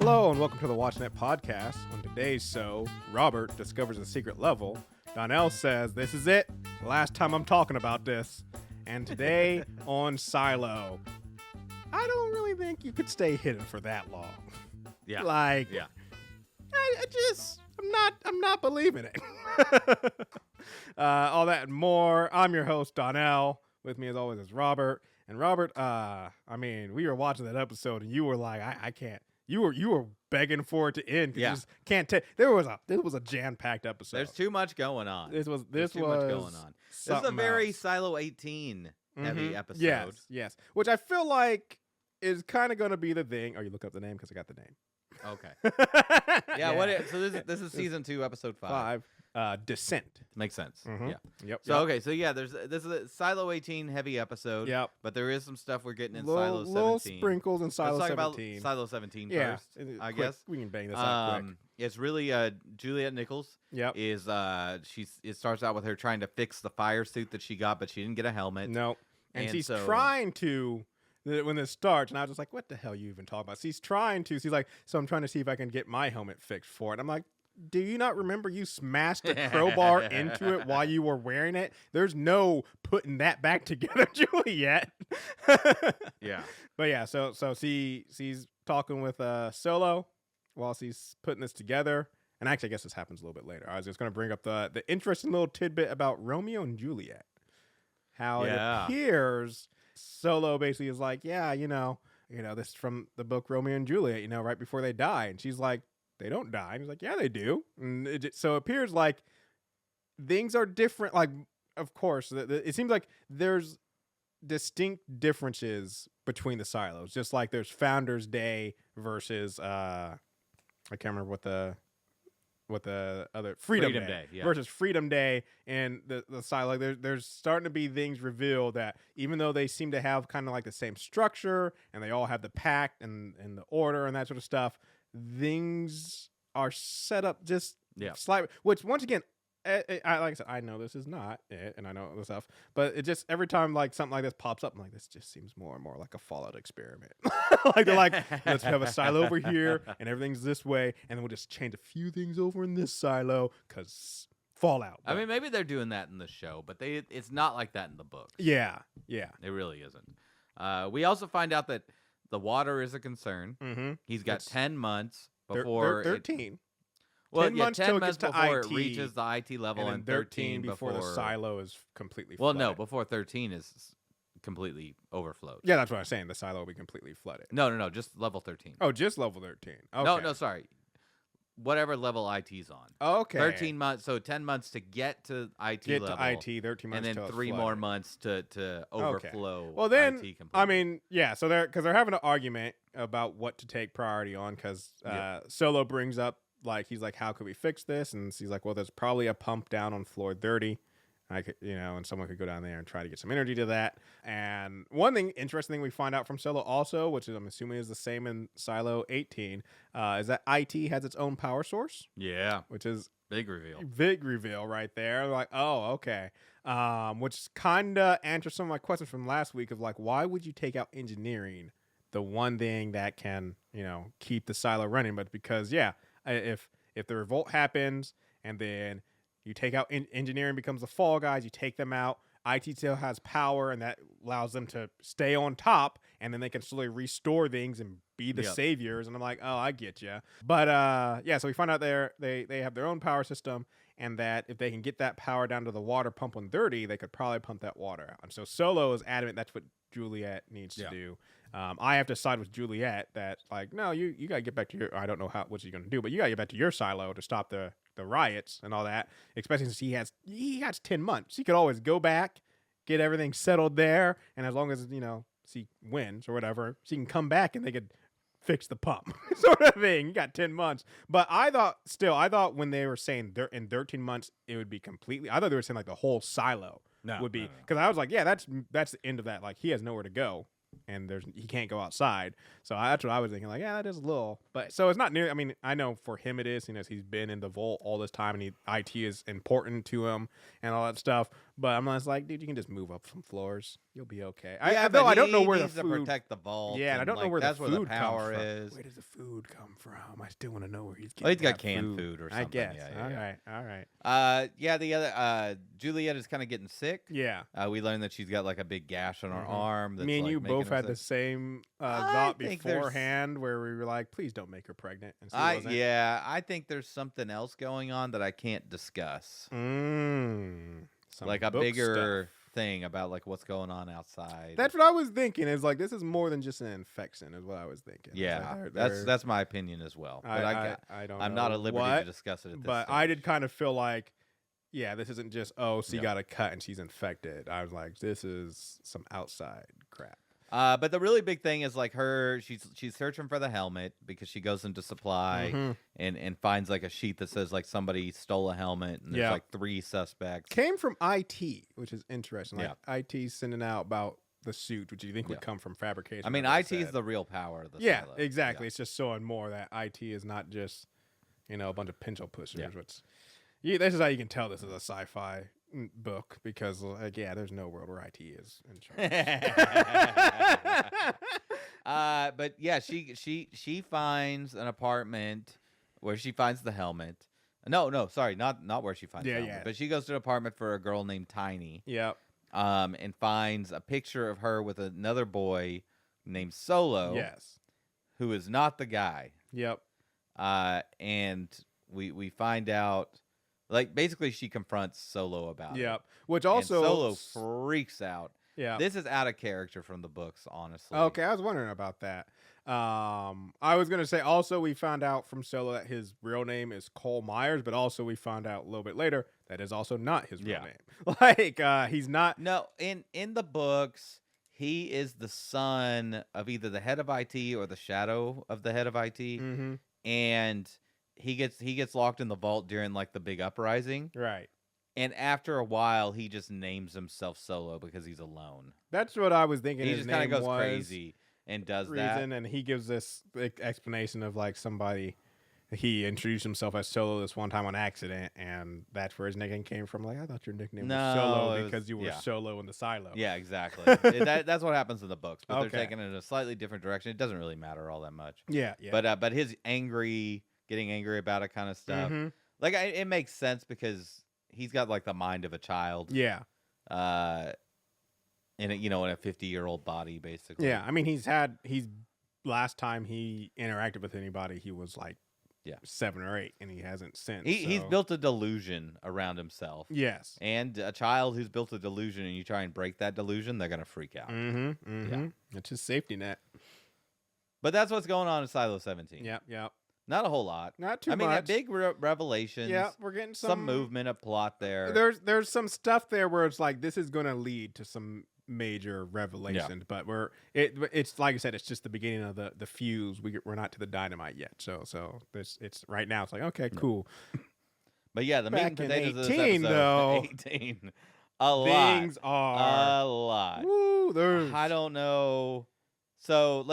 Hello and welcome to the Watchin podcast. On today's show, Robert discovers a secret level. Donnell says, "This is it. The last time I'm talking about this." And today on Silo, I don't really think you could stay hidden for that long. Yeah. I'm not believing it. All that and more. I'm your host, Donnell. With me as always is Robert. And Robert, we were watching that episode and you were like, I can't. You were begging for it to end. Yeah. You just can't take. This was a jam-packed episode. There's too much going on. This was much going on. This is a very Silo 18 heavy episode. Yes. Which I feel like is kind of going to be the thing. Oh, you look up the name because I got the name. Okay. Yeah. So this is season 2, episode 5. Descent. Makes sense. Mm-hmm. Yeah. Yep. So okay. So yeah, this is a Silo 18 heavy episode. Yep. But there is some stuff we're getting in Little Silo 17. sprinkles in Silo Let's 17. talk about Silo 17 Yeah. first. I Quick, guess we can bang this out quick. It's really Juliet Nichols. Yep. Is it starts out with her trying to fix the fire suit that she got, but she didn't get a helmet. No. And she's so, trying to. When this starts, and I was just like, what the hell are you even talking about? She's like, so I'm trying to see if I can get my helmet fixed for it. I'm like, do you not remember you smashed a crowbar into it while you were wearing it? There's no putting that back together, Juliet. Yeah. But yeah, so she's talking with Solo while she's putting this together. And actually, I guess this happens a little bit later. I was just going to bring up the interesting little tidbit about Romeo and Juliet. How it appears Solo basically is like, yeah, you know, this is from the book Romeo and Juliet, right before they die. And she's like, they don't die. And he's like, yeah, they do. And so it appears like things are different. Like, of course, it seems like there's distinct differences between the silos. Just like there's Founders Day versus, I can't remember what the other Freedom Day versus Freedom Day and the silo. There's starting to be things revealed that even though they seem to have kind of like the same structure and they all have the pact and the order and that sort of stuff, things are set up just slightly. Which once again, like I said, I know this is not it, and I know this stuff, but it just every time like something like this pops up, I'm like, this just seems more and more like a Fallout experiment. Like they're like, let's have a silo over here, and everything's this way, and then we'll just change a few things over in this silo because Fallout. I mean, maybe they're doing that in the show, but it's not like that in the books. Yeah. It really isn't. We also find out that the water is a concern. Mm-hmm. He's got 10 months before 13. 10 months before IT, it reaches the IT level, and 13 before the silo is completely flooded. flooded. No, before 13 is completely overflowed. Yeah, that's what I'm saying. The silo will be completely flooded. No, just level 13. Oh, just level 13. Okay. No, sorry. Whatever level IT's on. Okay. 13 months, so 10 months to get to IT level. To IT, 13 months and then till 3 it's more flooded. months to overflow. Well, then, IT completely. I mean, yeah, so they're having an argument about what to take priority on because Solo brings up, like, he's like, how could we fix this? And she's like, well, there's probably a pump down on floor 30. I could, and someone could go down there and try to get some energy to that. And one interesting thing we find out from Solo also, which I'm assuming is the same in Silo 18, is that IT has its own power source. Yeah. Which is big reveal. Big reveal right there. Like, oh, okay. Which kind of answers some of my questions from last week of like, why would you take out engineering, the one thing that can, keep the silo running? But because, if the revolt happens and then you take out engineering becomes the fall guys, you take them out, IT still has power and that allows them to stay on top and then they can slowly restore things and be the saviors. And I'm like, oh, I get you. But so we find out they have their own power system and that if they can get that power down to the water pump on 30, they could probably pump that water out. And so Solo is adamant that's what Juliet needs to do. I have to side with Juliet that like, no, you got to get back to I don't know what you're going to do, but you got to get back to your silo to stop the riots and all that, especially since he has 10 months. He could always go back, get everything settled there, and as long as, she wins or whatever, she can come back and they could fix the pump sort of thing. You got 10 months. But I thought when they were saying in 13 months, it would be completely, I thought they were saying like the whole silo would be, because I was like, yeah, that's the end of that. Like he has nowhere to go. And he can't go outside. So that's what I was thinking. Like, yeah, that is a little. But so it's not near. I mean, I know for him it is. He's been in the vault all this time, and IT is important to him and all that stuff. But I'm just like, dude, you can just move up some floors. You'll be okay. Yeah, Though but I don't know he where the needs to food. protect the vault. Yeah, and I don't know like, where that's the where the food power comes from. is. Where does the food come from? I still want to know where he's Well, getting. he's got that canned food or something. I guess. Yeah. All right. Yeah, the other Juliet is kind of getting sick. Yeah. We learned that she's got like a big gash on her arm. That's, Me and like, you making both her had sick. the same I thought think there's- beforehand, where we were like, "Please don't make her pregnant." And she wasn't. Yeah, I think there's something else going on that I can't discuss. Like a bigger thing about like what's going on outside. That's what I was thinking. Is like, this is more than just an infection. Is what I was thinking. Yeah, like, that's my opinion as well. But I don't. I'm know not at liberty what, to discuss it at this but stage. I did kind of feel like, yeah, this isn't just she got a cut and she's infected. I was like, this is some outside crap. But the really big thing is like she's searching for the helmet because she goes into supply and finds like a sheet that says like somebody stole a helmet and there's like 3 suspects. Came from IT, which is interesting. Like IT sending out about the suit, which you think would come from fabrication. I mean, IT is the real power of the silo. Exactly. Yeah. It's just showing more that IT is not just, a bunch of pencil pushers. Which, this is how you can tell this is a sci-fi book because, there's no world where IT is in charge. But yeah, she finds an apartment where she finds the helmet. No, sorry, not where she finds the helmet. But she goes to an apartment for a girl named Tiny. Yep. And finds a picture of her with another boy named Solo. Yes. Who is not the guy. Yep. And we find out. Like, basically, she confronts Solo about it. Yep. Which also... And Solo freaks out. Yeah. This is out of character from the books, honestly. Okay, I was wondering about that. I was going to say, also, we found out from Solo that his real name is Cole Myers, but also we found out a little bit later that is also not his real name. Like, he's not... No, in the books, he is the son of either the head of IT or the shadow of the head of IT. Mm-hmm. And... He gets locked in the vault during like the big uprising. Right. And after a while, he just names himself Solo because he's alone. That's what I was thinking. He just kind of goes crazy and does that. And he gives this explanation of like somebody, he introduced himself as Solo this one time on accident, and that's where his nickname came from. Like, I thought your nickname was Solo because you were Solo in the silo. Yeah, exactly. That's what happens in the books, but they're taking it in a slightly different direction. It doesn't really matter all that much. Yeah. But his getting angry about it kind of stuff. Like, it makes sense because he's got like the mind of a child. Yeah. In a 50-year-old body, basically. Yeah. I mean, last time he interacted with anybody, he was like 7 or 8, and he hasn't since. He's built a delusion around himself. Yes. And a child who's built a delusion and you try and break that delusion, they're going to freak out. Yeah. It's his safety net. But that's what's going on in Silo 17. Yep. Not a whole lot. Not too much. I mean, big revelations. Yeah, we're getting some movement of plot there. There's some stuff there where it's like this is going to lead to some major revelations, but it's like I said, it's just the beginning of the fuse. We're not to the dynamite yet. So it's right now. It's like okay, cool. But yeah, the meat and potatoes of this 18 episode, though. 18. A lot. Things are a lot. Woo, I don't know. So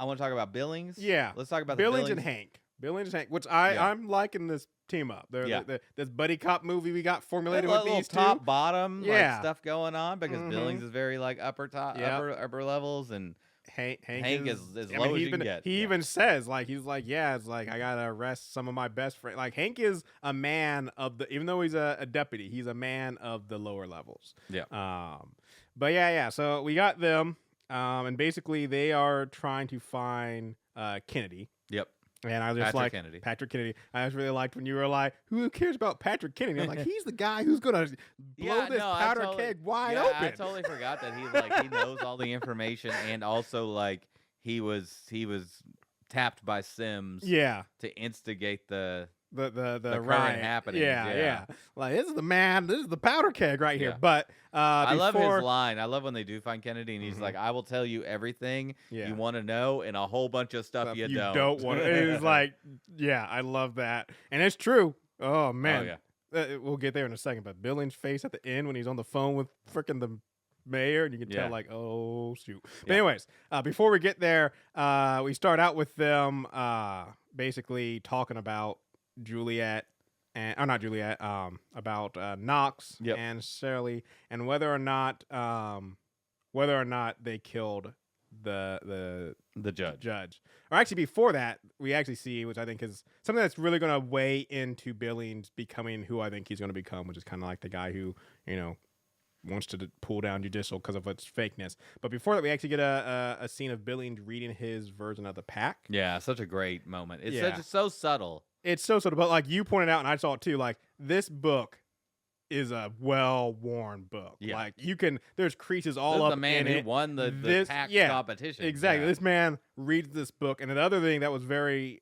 I want to talk about Billings. Yeah. Let's talk about Billings and Hank. Which I'm liking this team up. This buddy cop movie we got formulated with these two. Top bottom like, stuff going on because Billings is very like upper levels and Hank is low as you can get. He even says he's like it's like I gotta arrest some of my best friends. Like Hank is a man of even though he's a deputy, he's a man of the lower levels. Yeah. But yeah. So we got them. And basically, they are trying to find Kennedy. Yep. And I was just Patrick Kennedy. I just really liked when you were like, who cares about Patrick Kennedy? I'm like, he's the guy who's going to blow this powder keg wide open. I totally forgot that he knows all the information and also like he was tapped by Sims to instigate the current happening. Yeah. Like this is the powder keg right here. Yeah. But I love his line. I love when they do find Kennedy and he's like, I will tell you everything you want to know and a whole bunch of stuff you don't want to. It's like, I love that. And it's true. Oh man. Oh, yeah. We'll get there in a second. But Billings' face at the end when he's on the phone with freaking the mayor, and you can tell like, oh shoot. But anyways, before we get there, we start out with them basically talking about Juliet and not Juliet, about Knox and Shirley, and whether or not they killed the judge. Or actually, before that, we actually see, which I think is something that's really going to weigh into Billings becoming who I think he's going to become, which is kind of like the guy who, wants to pull down judicial because of its fakeness. But before that, we actually get a scene of Billings reading his version of the pact. Yeah, such a great moment. It's so subtle. It's so subtle, but like you pointed out, and I saw it too, like this book is a well-worn book. Yeah. Like there's creases all up in it. The man who won the pact competition. Exactly. Yeah. This man reads this book, and the other thing that was very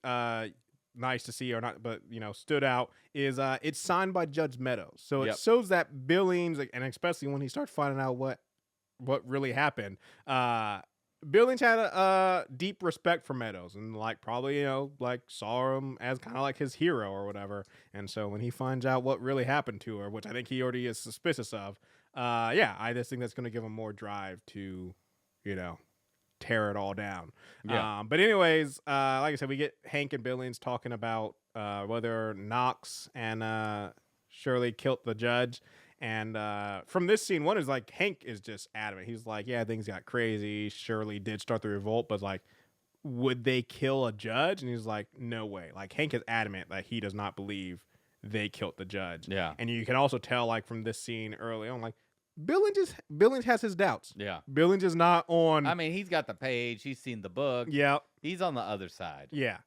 nice to see, or not, but stood out is it's signed by Judge Meadows. So it shows that Billings, and especially when he starts finding out what really happened, Billings had a deep respect for Meadows, and probably saw him as kind of like his hero or whatever. And so when he finds out what really happened to her, which I think he already is suspicious of, I just think that's going to give him more drive to tear it all down. Yeah. But anyways, like I said, we get Hank and Billings talking about whether Knox and Shirley killed the judge. And from this scene, one is like Hank is just adamant. He's like, yeah, things got crazy. Shirley did start the revolt, but would they kill a judge? And he's like, no way. Like Hank is adamant that he does not believe they killed the judge. Yeah. And you can also tell from this scene early on, Billings has his doubts. Yeah. Billings is not on. I mean, he's got the page. He's seen the book. Yeah. He's on the other side. Yeah.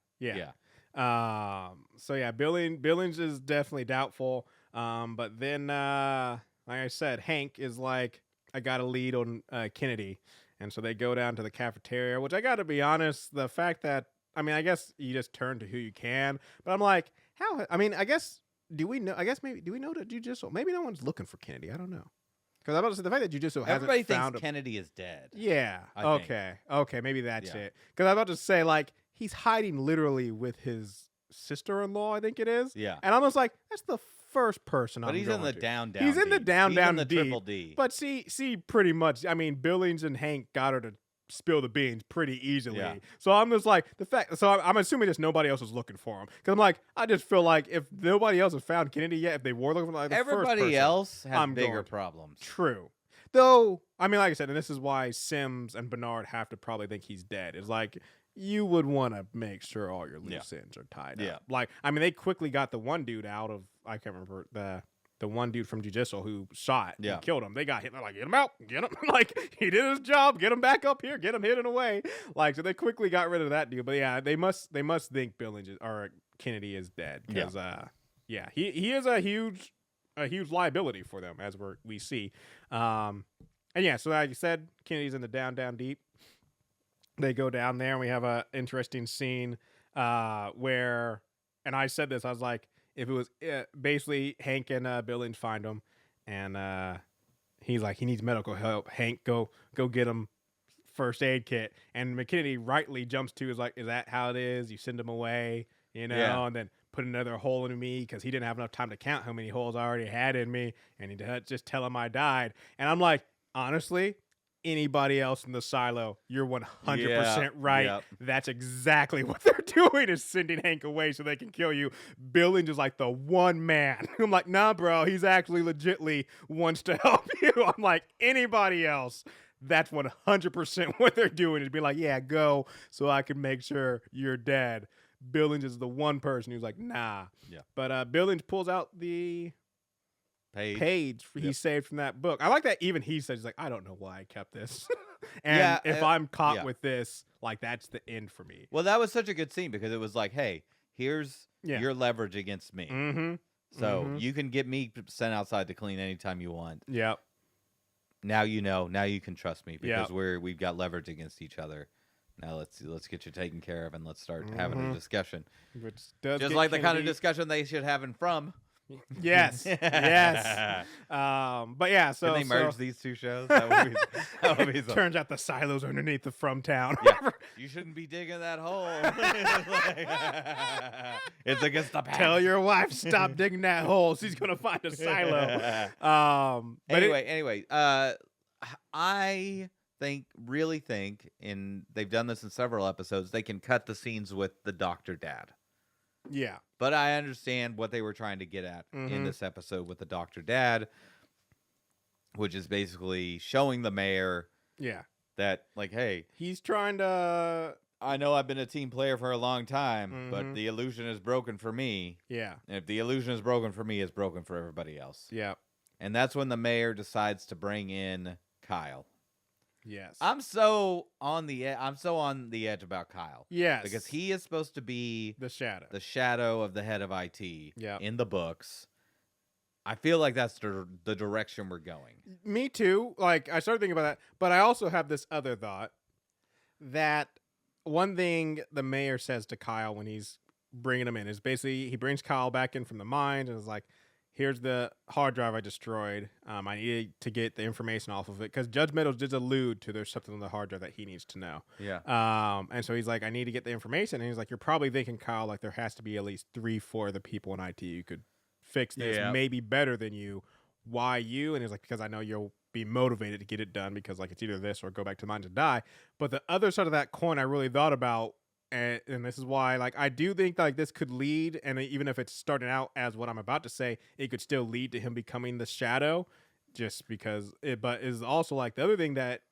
So yeah, Billings is definitely doubtful. But then, like I said, Hank is like, I got a lead on Kennedy. And so they go down to the cafeteria, which I got to be honest, the fact that, I guess you just turn to who you can. But I'm like, how? I guess, do we know that judicial? Maybe no one's looking for Kennedy. I don't know. Because I'm about to say the fact that judicial hasn't found everybody thinks Kennedy is dead. Yeah. Okay. Maybe that's it. Because I'm about to say, he's hiding literally with his sister-in-law, I think it is. Yeah. And I'm just like, that's the first person but he's in the down He's in the down the triple D. But see, pretty much, Billings and Hank got her to spill the beans pretty easily. Yeah. So I'm just like, I'm assuming just nobody else is looking for him. Because I'm like, I just feel like if nobody else has found Kennedy yet, if they were looking for everybody else has bigger problems. True. Though, like I said, and this is why Sims and Bernard have to probably think he's dead. It's like, you would want to make sure all your loose ends are tied up. They quickly got the one dude out of, I can't remember, the one dude from Judicial who shot and killed him. They got hit. They're like, get him out. Get him. He did his job. Get him back up here. Get him hidden away. So they quickly got rid of that dude. But yeah, they must think Billings or Kennedy is dead. Because, he is a huge liability for them, as we see. And yeah, so like you said, Kennedy's in the down deep. They go down there, and we have an interesting scene where, and I said this, I was like, if it was basically Hank and Billings find him, and he's like, he needs medical help. Hank, go get him first aid kit. And McKinney rightly jumps to, is like, is that how it is? You send him away, and then put another hole in me because he didn't have enough time to count how many holes I already had in me, and he just tell him I died. And I'm like, honestly, anybody else in the silo, you're 100% right. Yep. That's exactly what they're doing, is sending Hank away so they can kill you. Billings is like the one man. I'm like, nah, bro, he's actually legitly wants to help you. I'm like, anybody else, that's 100% what they're doing, is be like, yeah, go so I can make sure you're dead. Billings is the one person who's like, nah. Yeah. But Billings pulls out the page he saved from that book. I like that even he says, he's like, I don't know why I kept this. And if I'm caught with this, that's the end for me. Well, that was such a good scene because it was like, hey, here's your leverage against me. Mm-hmm. So you can get me sent outside to clean anytime you want. Yep. Now you know. Now you can trust me because we've got leverage against each other. Now let's get you taken care of and let's start having a discussion. Which does just like the kind of discussion they should have in From. Yes. But yeah, so can they merge these two shows? That would be turns out the silos are underneath the From town. Yeah. You shouldn't be digging that hole. It's against the pact. Tell your wife stop digging that hole. She's gonna find a silo. Anyway, I really think, and they've done this in several episodes, they can cut the scenes with the doctor dad. Yeah. But I understand what they were trying to get at in this episode with the Dr. Dad, which is basically showing the mayor that, like, hey, he's trying to... I know I've been a team player for a long time, but the illusion is broken for me. Yeah. And if the illusion is broken for me, it's broken for everybody else. Yeah. And that's when the mayor decides to bring in Kyle. Yes. I'm so on the edge about Kyle. Yes. Because he is supposed to be the shadow of the head of IT in the books. I feel like that's the direction we're going. Me too. Like, I started thinking about that, but I also have this other thought that one thing the mayor says to Kyle when he's bringing him in is basically he brings Kyle back in from the mines and is like, here's the hard drive I destroyed. I needed to get the information off of it because Judge Meadows did allude to there's something on the hard drive that he needs to know. Yeah. And so he's like, I need to get the information. And he's like, you're probably thinking, Kyle, like there has to be at least 3-4 of the people in IT who could fix this maybe better than you. Why you? And he's like, because I know you'll be motivated to get it done because like it's either this or go back to mine to die. But the other side of that coin I really thought about, and this is why like I do think like this could lead, and even if it's starting out as what I'm about to say, it could still lead to him becoming the shadow, just because it. But is also like the other thing that,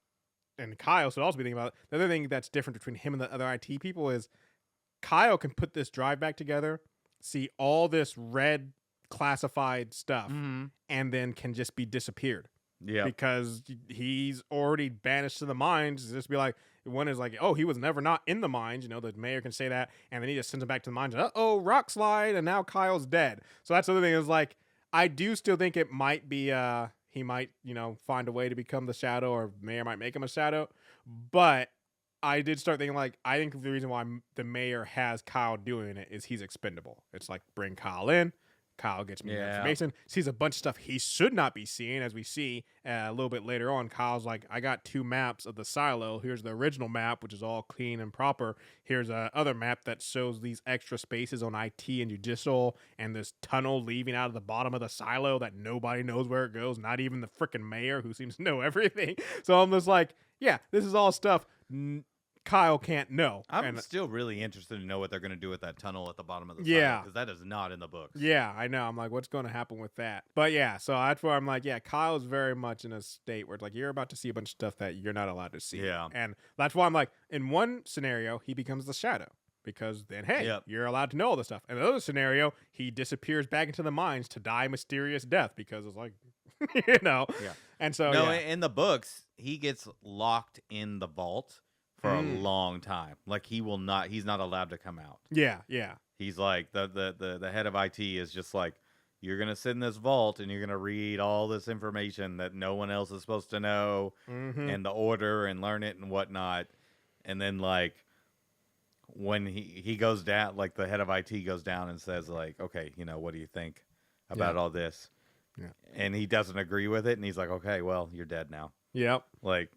and Kyle should also be thinking about the other thing that's different between him and the other IT people is Kyle can put this drive back together, see all this red classified stuff, and then can just be disappeared. Yeah, because he's already banished to the mines. Just be like, one is like, oh, he was never not in the mines. You know, the mayor can say that, and then he just sends him back to the mines. Rock slide, and now Kyle's dead. So that's the other thing is like, I do still think it might be, he might, find a way to become the shadow, or mayor might make him a shadow. But I did start thinking like, I think the reason why the mayor has Kyle doing it is he's expendable. It's like, bring Kyle in. Kyle gets me information, sees a bunch of stuff he should not be seeing, as we see a little bit later on. Kyle's like, I got 2 maps of the silo. Here's the original map, which is all clean and proper. Here's a other map that shows these extra spaces on IT and judicial and this tunnel leaving out of the bottom of the silo that nobody knows where it goes, not even the freaking mayor who seems to know everything. So I'm just like, yeah, this is all stuff Kyle can't know. I'm still really interested to know what they're going to do with that tunnel at the bottom of the silo, because that is not in the books. Yeah, I know. I'm like, what's going to happen with that? But yeah, so that's where I'm like, yeah, Kyle's very much in a state where it's like you're about to see a bunch of stuff that you're not allowed to see. Yeah. And that's why I'm like, in one scenario, he becomes the shadow. Because then, hey, you're allowed to know all this stuff. In another scenario, he disappears back into the mines to die a mysterious death because it's like, Yeah. And so, in the books, he gets locked in the vault for a long time. Like he's not allowed to come out. Yeah. He's like, the head of IT is just like, you're going to sit in this vault and you're going to read all this information that no one else is supposed to know and the order and learn it and whatnot. And then like, when he goes down, like the head of IT goes down and says like, okay, what do you think about all this? Yeah. And he doesn't agree with it. And he's like, okay, well, you're dead now. Yep. Like,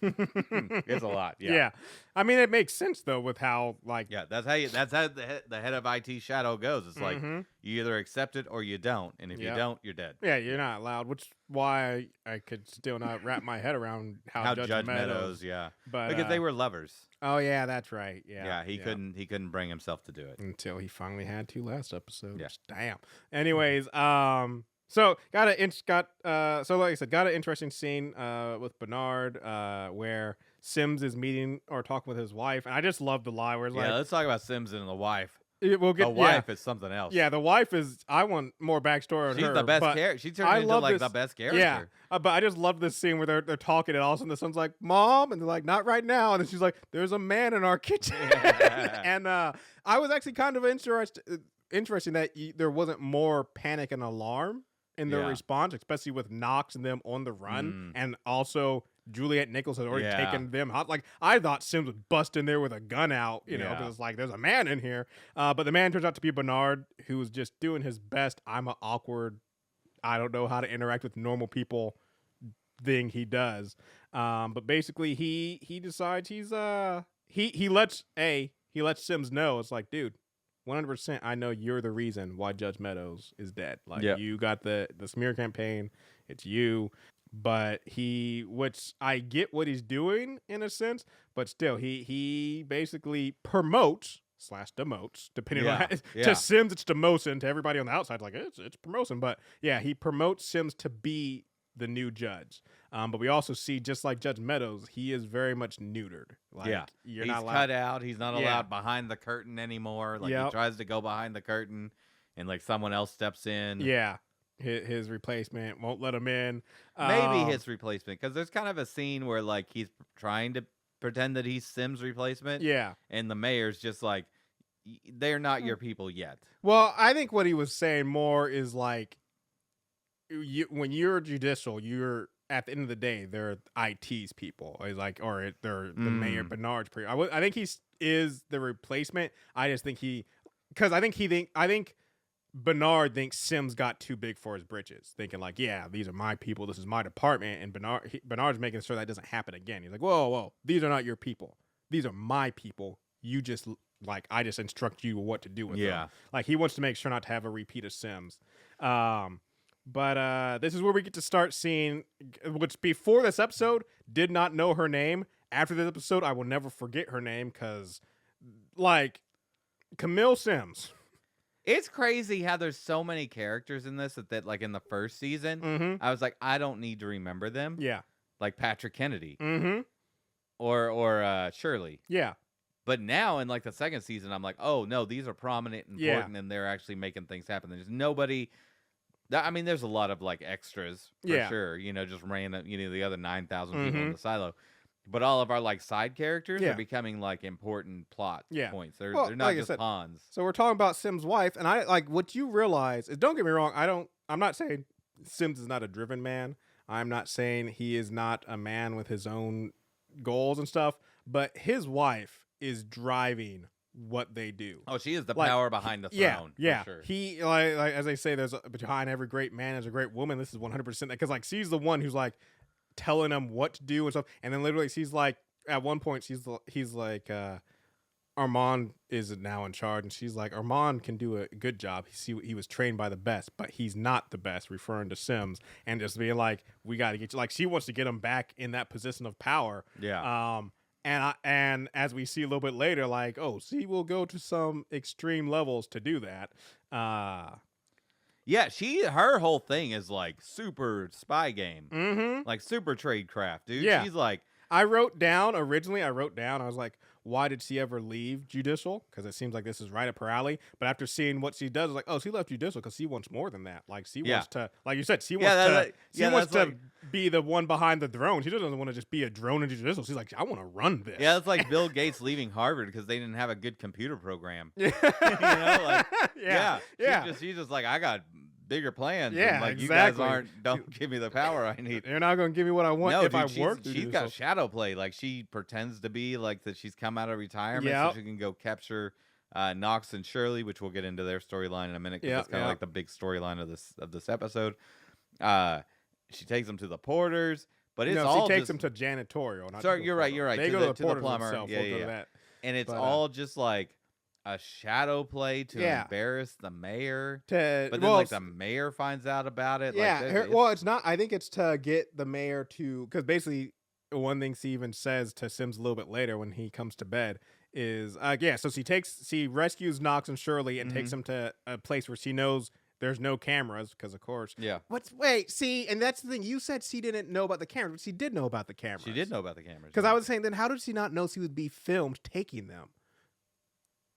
it's a lot. Yeah. I mean, it makes sense though with how like that's how the head of IT shadow goes. It's like you either accept it or you don't, and if you don't, you're dead. Yeah, you're not allowed. Which why I could still not wrap my head around how Judge Meadows. But because they were lovers. Oh yeah, that's right. He couldn't bring himself to do it until he finally had to last episode. Damn. Anyways, So got like I said, got an interesting scene with Bernard where Sims is meeting or talking with his wife, and I just love the lie where it's like, let's talk about Sims and the wife. We'll get the wife is something else. Yeah, the wife is. I want more backstory on her. She's the best character. She turned into like the best character. Yeah, but I just love this scene where they're talking, and all of a sudden the son's like, "Mom," and they're like, "Not right now," and then she's like, "There's a man in our kitchen." And I was actually kind of interesting that there wasn't more panic and alarm in their response, especially with Knox and them on the run, and also Juliet Nichols had already taken them out. Like, I thought Sims would bust in there with a gun out, because it's like, there's a man in here. But the man turns out to be Bernard, who was just doing his best. I'm an awkward, I don't know how to interact with normal people thing he does. But basically, he decides he lets Sims know. It's like, dude, 100%, I know you're the reason why Judge Meadows is dead. Like, you got the smear campaign. It's you. But which I get what he's doing in a sense, but still, he basically promotes demotes, depending on to Sims it's demotion, to everybody on the outside like it's promotion, but yeah, he promotes Sims to be the new judge. But we also see, just like Judge Meadows, he is very much neutered. Like, he's not cut out. He's not allowed behind the curtain anymore. Like he tries to go behind the curtain, and like someone else steps in. Yeah, his replacement won't let him in. Maybe his replacement, because there's kind of a scene where like he's trying to pretend that he's Sim's replacement. Yeah, and the mayor's just like, they're not your people yet. Well, I think what he was saying more is like, when you're judicial, you're at the end of the day, they're IT's people, or they're the mayor Bernard's. I think he is the replacement. I just think I think Bernard thinks Sims got too big for his britches, thinking like, yeah, these are my people, this is my department, and Bernard's making sure that doesn't happen again. He's like, whoa, these are not your people, these are my people. You just I just instruct you what to do with them. Like, he wants to make sure not to have a repeat of Sims. But this is where we get to start seeing, which before this episode did not know her name. After this episode, I will never forget her name, because, like, Camille Sims. It's crazy how there's so many characters in this that like in the first season, I was like, I don't need to remember them. Yeah. Like Patrick Kennedy. Or Shirley. Yeah. But now in like the second season, I'm like, oh no, these are prominent and important, and they're actually making things happen. There's nobody. I mean, there's a lot of like extras for sure. You know, just random. You know, the other 9,000 people in the silo. But all of our like side characters are becoming like important plot points. They're not like just pawns. So we're talking about Sim's wife, and I like what you realize is, don't get me wrong, I'm not saying Sims is not a driven man. I'm not saying he is not a man with his own goals and stuff, but his wife is driving what they do. Oh, she is the power behind the throne. Yeah. For sure. He like as they say, behind every great man there's a great woman. This is 100% because like she's the one who's like telling him what to do and stuff. And then literally she's like, at one point he's like, Armand is now in charge, and she's like, Armand can do a good job. He was trained by the best, but he's not the best, referring to Sims, and just being like, we got to get you. Like, she wants to get him back in that position of power. Yeah. And as we see a little bit later, like, oh, she will go to some extreme levels to do that. Yeah, her whole thing is like super spy game, like super tradecraft, dude. Yeah. She's like, I wrote down, I was like, why did she ever leave judicial? Because it seems like this is right up her alley. But after seeing what she does, like, oh, she left judicial because she wants more than that. Like, she wants to, like you said, she wants to be the one behind the throne. She doesn't want to just be a drone in judicial. She's like, I want to run this. Yeah, it's like Bill Gates leaving Harvard because they didn't have a good computer program. Yeah. She's just like, I got bigger plans. Yeah, and like, exactly. You guys don't give me the power I need. You're not going to give me what I want if I work. She's got shadow play. Like, she pretends to be like that she's come out of retirement so she can go capture Knox and Shirley, which we'll get into their storyline in a minute, because it's kind of like the big storyline of this episode. She takes them to the Porters, but it's all she takes them to janitorial. Not sorry, you're right. They go to the plumber. That. And it's all just like a shadow play to embarrass the mayor. But then like the mayor finds out about it. Yeah. It's not. I think it's to get the mayor to, because basically one thing she even says to Sims a little bit later when he comes to bed is, so she rescues Knox and Shirley and takes them to a place where she knows there's no cameras, because of course. Yeah. And that's the thing. You said she didn't know about the cameras, but she did know about the cameras. She did know about the cameras. Because I was saying, then how did she not know she would be filmed taking them?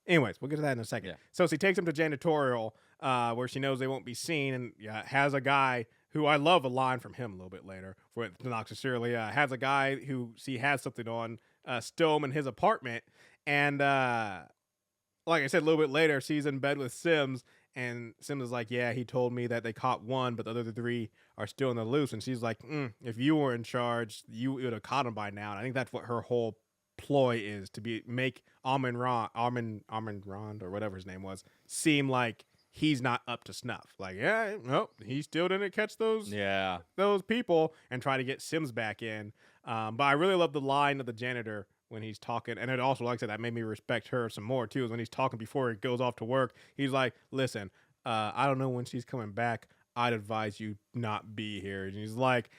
Anyways, we'll get to that in a second. Yeah. So she takes him to janitorial, where she knows they won't be seen, and has a guy who, I love a line from him a little bit later, for Knox and Shirley, has a guy who she has something on, still him in his apartment, and like I said, a little bit later, she's in bed with Sims, and Sims is like, yeah, he told me that they caught one, but the other three are still in the loose, and she's like, if you were in charge, you would have caught him by now, and I think that's what her whole ploy is, to make Armand Rond, or whatever his name was, seem like he's not up to snuff. Like, he still didn't catch those people, and try to get Sims back in. But I really love the line of the janitor when he's talking, and it also, like I said, that made me respect her some more too, is when he's talking before he goes off to work. He's like, listen, I don't know when she's coming back. I'd advise you not be here. And he's like,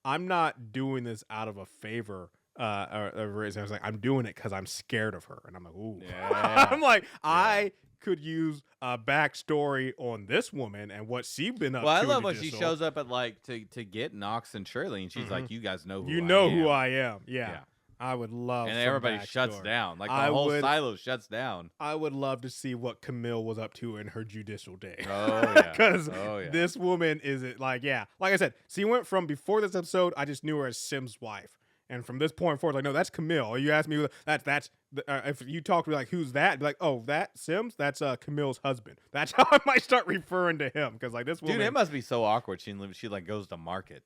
I'm not doing this out of a favor I was like, I'm doing it because I'm scared of her, and I'm like, ooh, Yeah. I'm like, I could use a backstory on this woman and what she's been up to. Well, I love when she shows up at like to get Knox and Shirley, and she's like, "You guys know who I am. who I am." Yeah. I would love, and everybody shuts down. Like the whole silo shuts down. I would love to see what Camille was up to in her judicial day. Oh yeah, because this woman is like I said, she went from before this episode, I just knew her as Sim's wife, and from this point forward, like, no, that's Camille. You asked me that's if you talk to me like, who's that? Be like, oh, that Sims, that's Camille's husband. That's how I might start referring to him, because like this woman, dude, it must be so awkward. She like goes to market.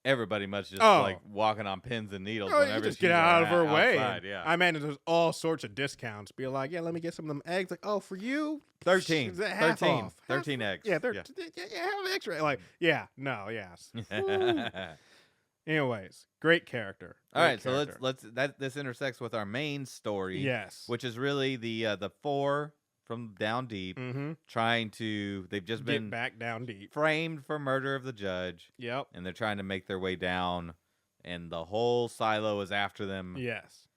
Everybody must just like walking on pins and needles whenever just get out of her way. Yeah, I imagine there's all sorts of discounts. Be like, yeah, let me get some of them eggs. Like, oh, for you, 13 eggs. Yeah, have extra. Like, yes. Anyways, great character. All right, so let's this intersects with our main story. Yes, which is really the four from down deep, trying to. They've just been back down deep, framed for murder of the judge. Yep, and they're trying to make their way down, and the whole silo is after them. Yes.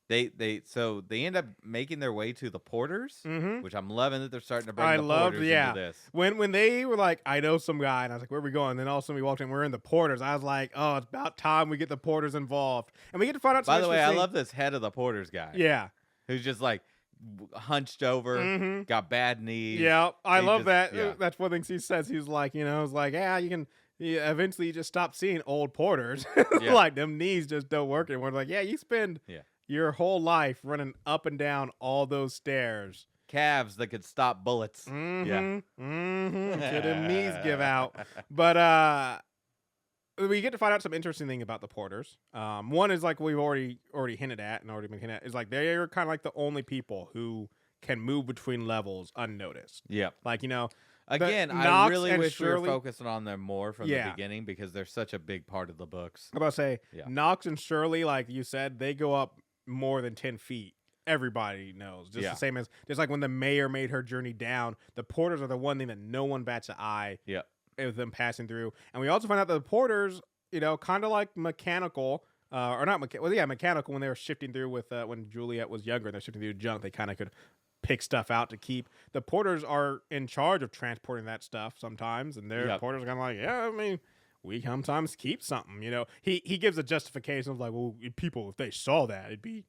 They end up making their way to the Porters, which I'm loving that they're starting to bring the Porters into this. When they were like, I know some guy, and I was like, where are we going? And then all of a sudden we walked in, we're in the Porters. I was like, oh, it's about time we get the Porters involved, and we get to find out. By the way, I love this head of the Porters guy. Yeah, who's just like hunched over, got bad knees. Yeah, I love that. Yeah. That's one thing he says. He's like, it's like, you can. Yeah, eventually you just stop seeing old porters. Like them knees just don't work anymore. Like, you spend your whole life running up and down all those stairs. Calves that could stop bullets. Till them knees give out. But we get to find out some interesting thing about the porters. One is like we've already hinted at and already been hinted at, is like they're kind of like the only people who can move between levels unnoticed. Yeah. Like, again, I really wish we were focusing on them more from the beginning, because they're such a big part of the books. I'm about to say, Knox and Shirley, like you said, they go up more than 10 feet. Everybody knows. Just the same as, just like when the mayor made her journey down, the porters are the one thing that no one bats an eye with them passing through. And we also find out that the porters, kind of like mechanical, or not mechanical when they were shifting through with, when Juliet was younger and they're shifting through junk, they kind of could pick stuff out to keep. The porters are in charge of transporting that stuff sometimes, and their porters are kind of like, we sometimes keep something. He gives a justification of like, well, people, if they saw that, it'd be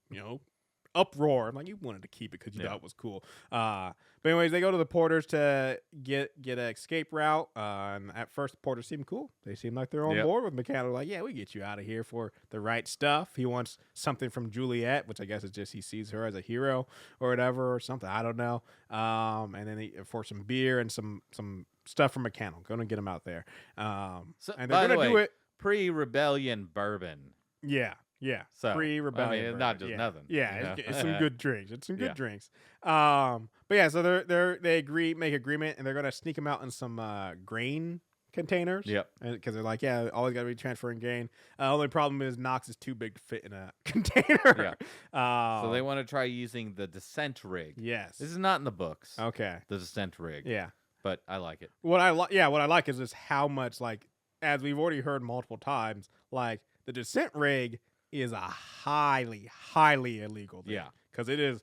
uproar. I'm like, you wanted to keep it because you thought it was cool. But anyways, they go to the porters to get an escape route. And at first, the porters seem cool. They seem like they're on board with Mechanical. Like, we get you out of here for the right stuff. He wants something from Juliet, which I guess is just he sees her as a hero or whatever or something. I don't know. And then for some beer and some stuff from Mechanical. Going to get him out there. And they're going to do it pre-rebellion bourbon. Yeah. Yeah, so pre-rebellion. It's not just nothing. Yeah, it's some good drinks. It's some good drinks. But so they make agreement, and they're gonna sneak them out in some grain containers. Yep. Because they're like, always gotta be transferring grain. Only problem is Knox is too big to fit in a container. Yeah. So they want to try using the descent rig. Yes. This is not in the books. Okay. The descent rig. Yeah. But I like it. What I like is just how much, like, as we've already heard multiple times, like the descent rig is a highly, highly illegal thing. Yeah. Because it is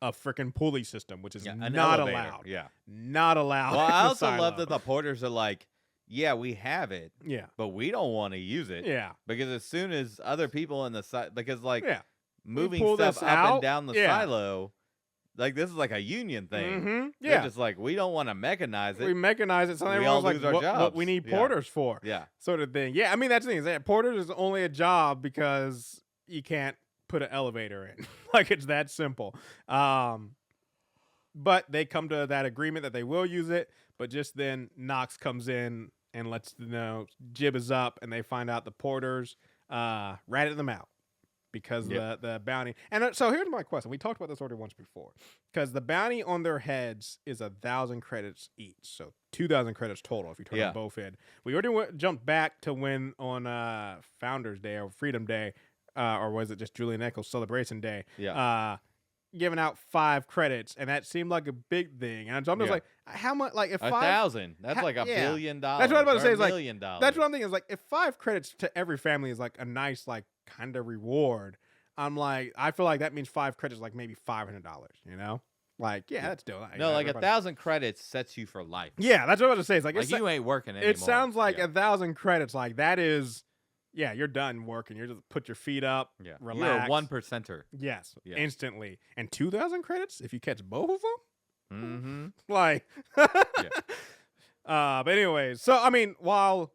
a freaking pulley system, which is not elevator. allowed. Yeah. Not allowed. Well, I also love that the porters are like, we have it. Yeah. But we don't want to use it. Yeah. Because as soon as other people in the side, because like moving stuff up and down the silo, like this is like a union thing. Yeah. They're just like, we don't want to mechanize it. We mechanize it. So we all lose our jobs. What we need porters for. Yeah. Sort of thing. Yeah. I mean, that's the thing. Is that porters is only a job because you can't put an elevator in. Like, it's that simple. But they come to that agreement that they will use it. But just then Knox comes in and lets them know jib is up, and they find out the porters ratted them out. Because the bounty. And so here's my question. We talked about this already once before. Because the bounty on their heads is 1,000 credits each. So 2,000 credits total if you turn them both in. We already jumped back to when on Founders Day or Freedom Day, or was it just Julian Eccles Celebration Day? Yeah. giving out 5 credits, and that seemed like a big thing. And so I'm just like, how much? Like if 1,000, that's like $1 billion. That's what I'm about to say. Is like $1 million. That's what I'm thinking. Is like if 5 credits to every family is like a nice like kind of reward. I'm like, I feel like that means 5 credits, like maybe $500. You know, like that's still nice. No, like 1,000 credits sets you for life. Yeah, that's what I was about to say. It's like you ain't working anymore. It sounds like 1,000 credits. Like that is. Yeah, you're done working. You're just put your feet up, relax. You're a 1%er. Yes, instantly. And 2,000 credits if you catch both of Mm-hmm. them? Like, but anyways, so, I mean, while,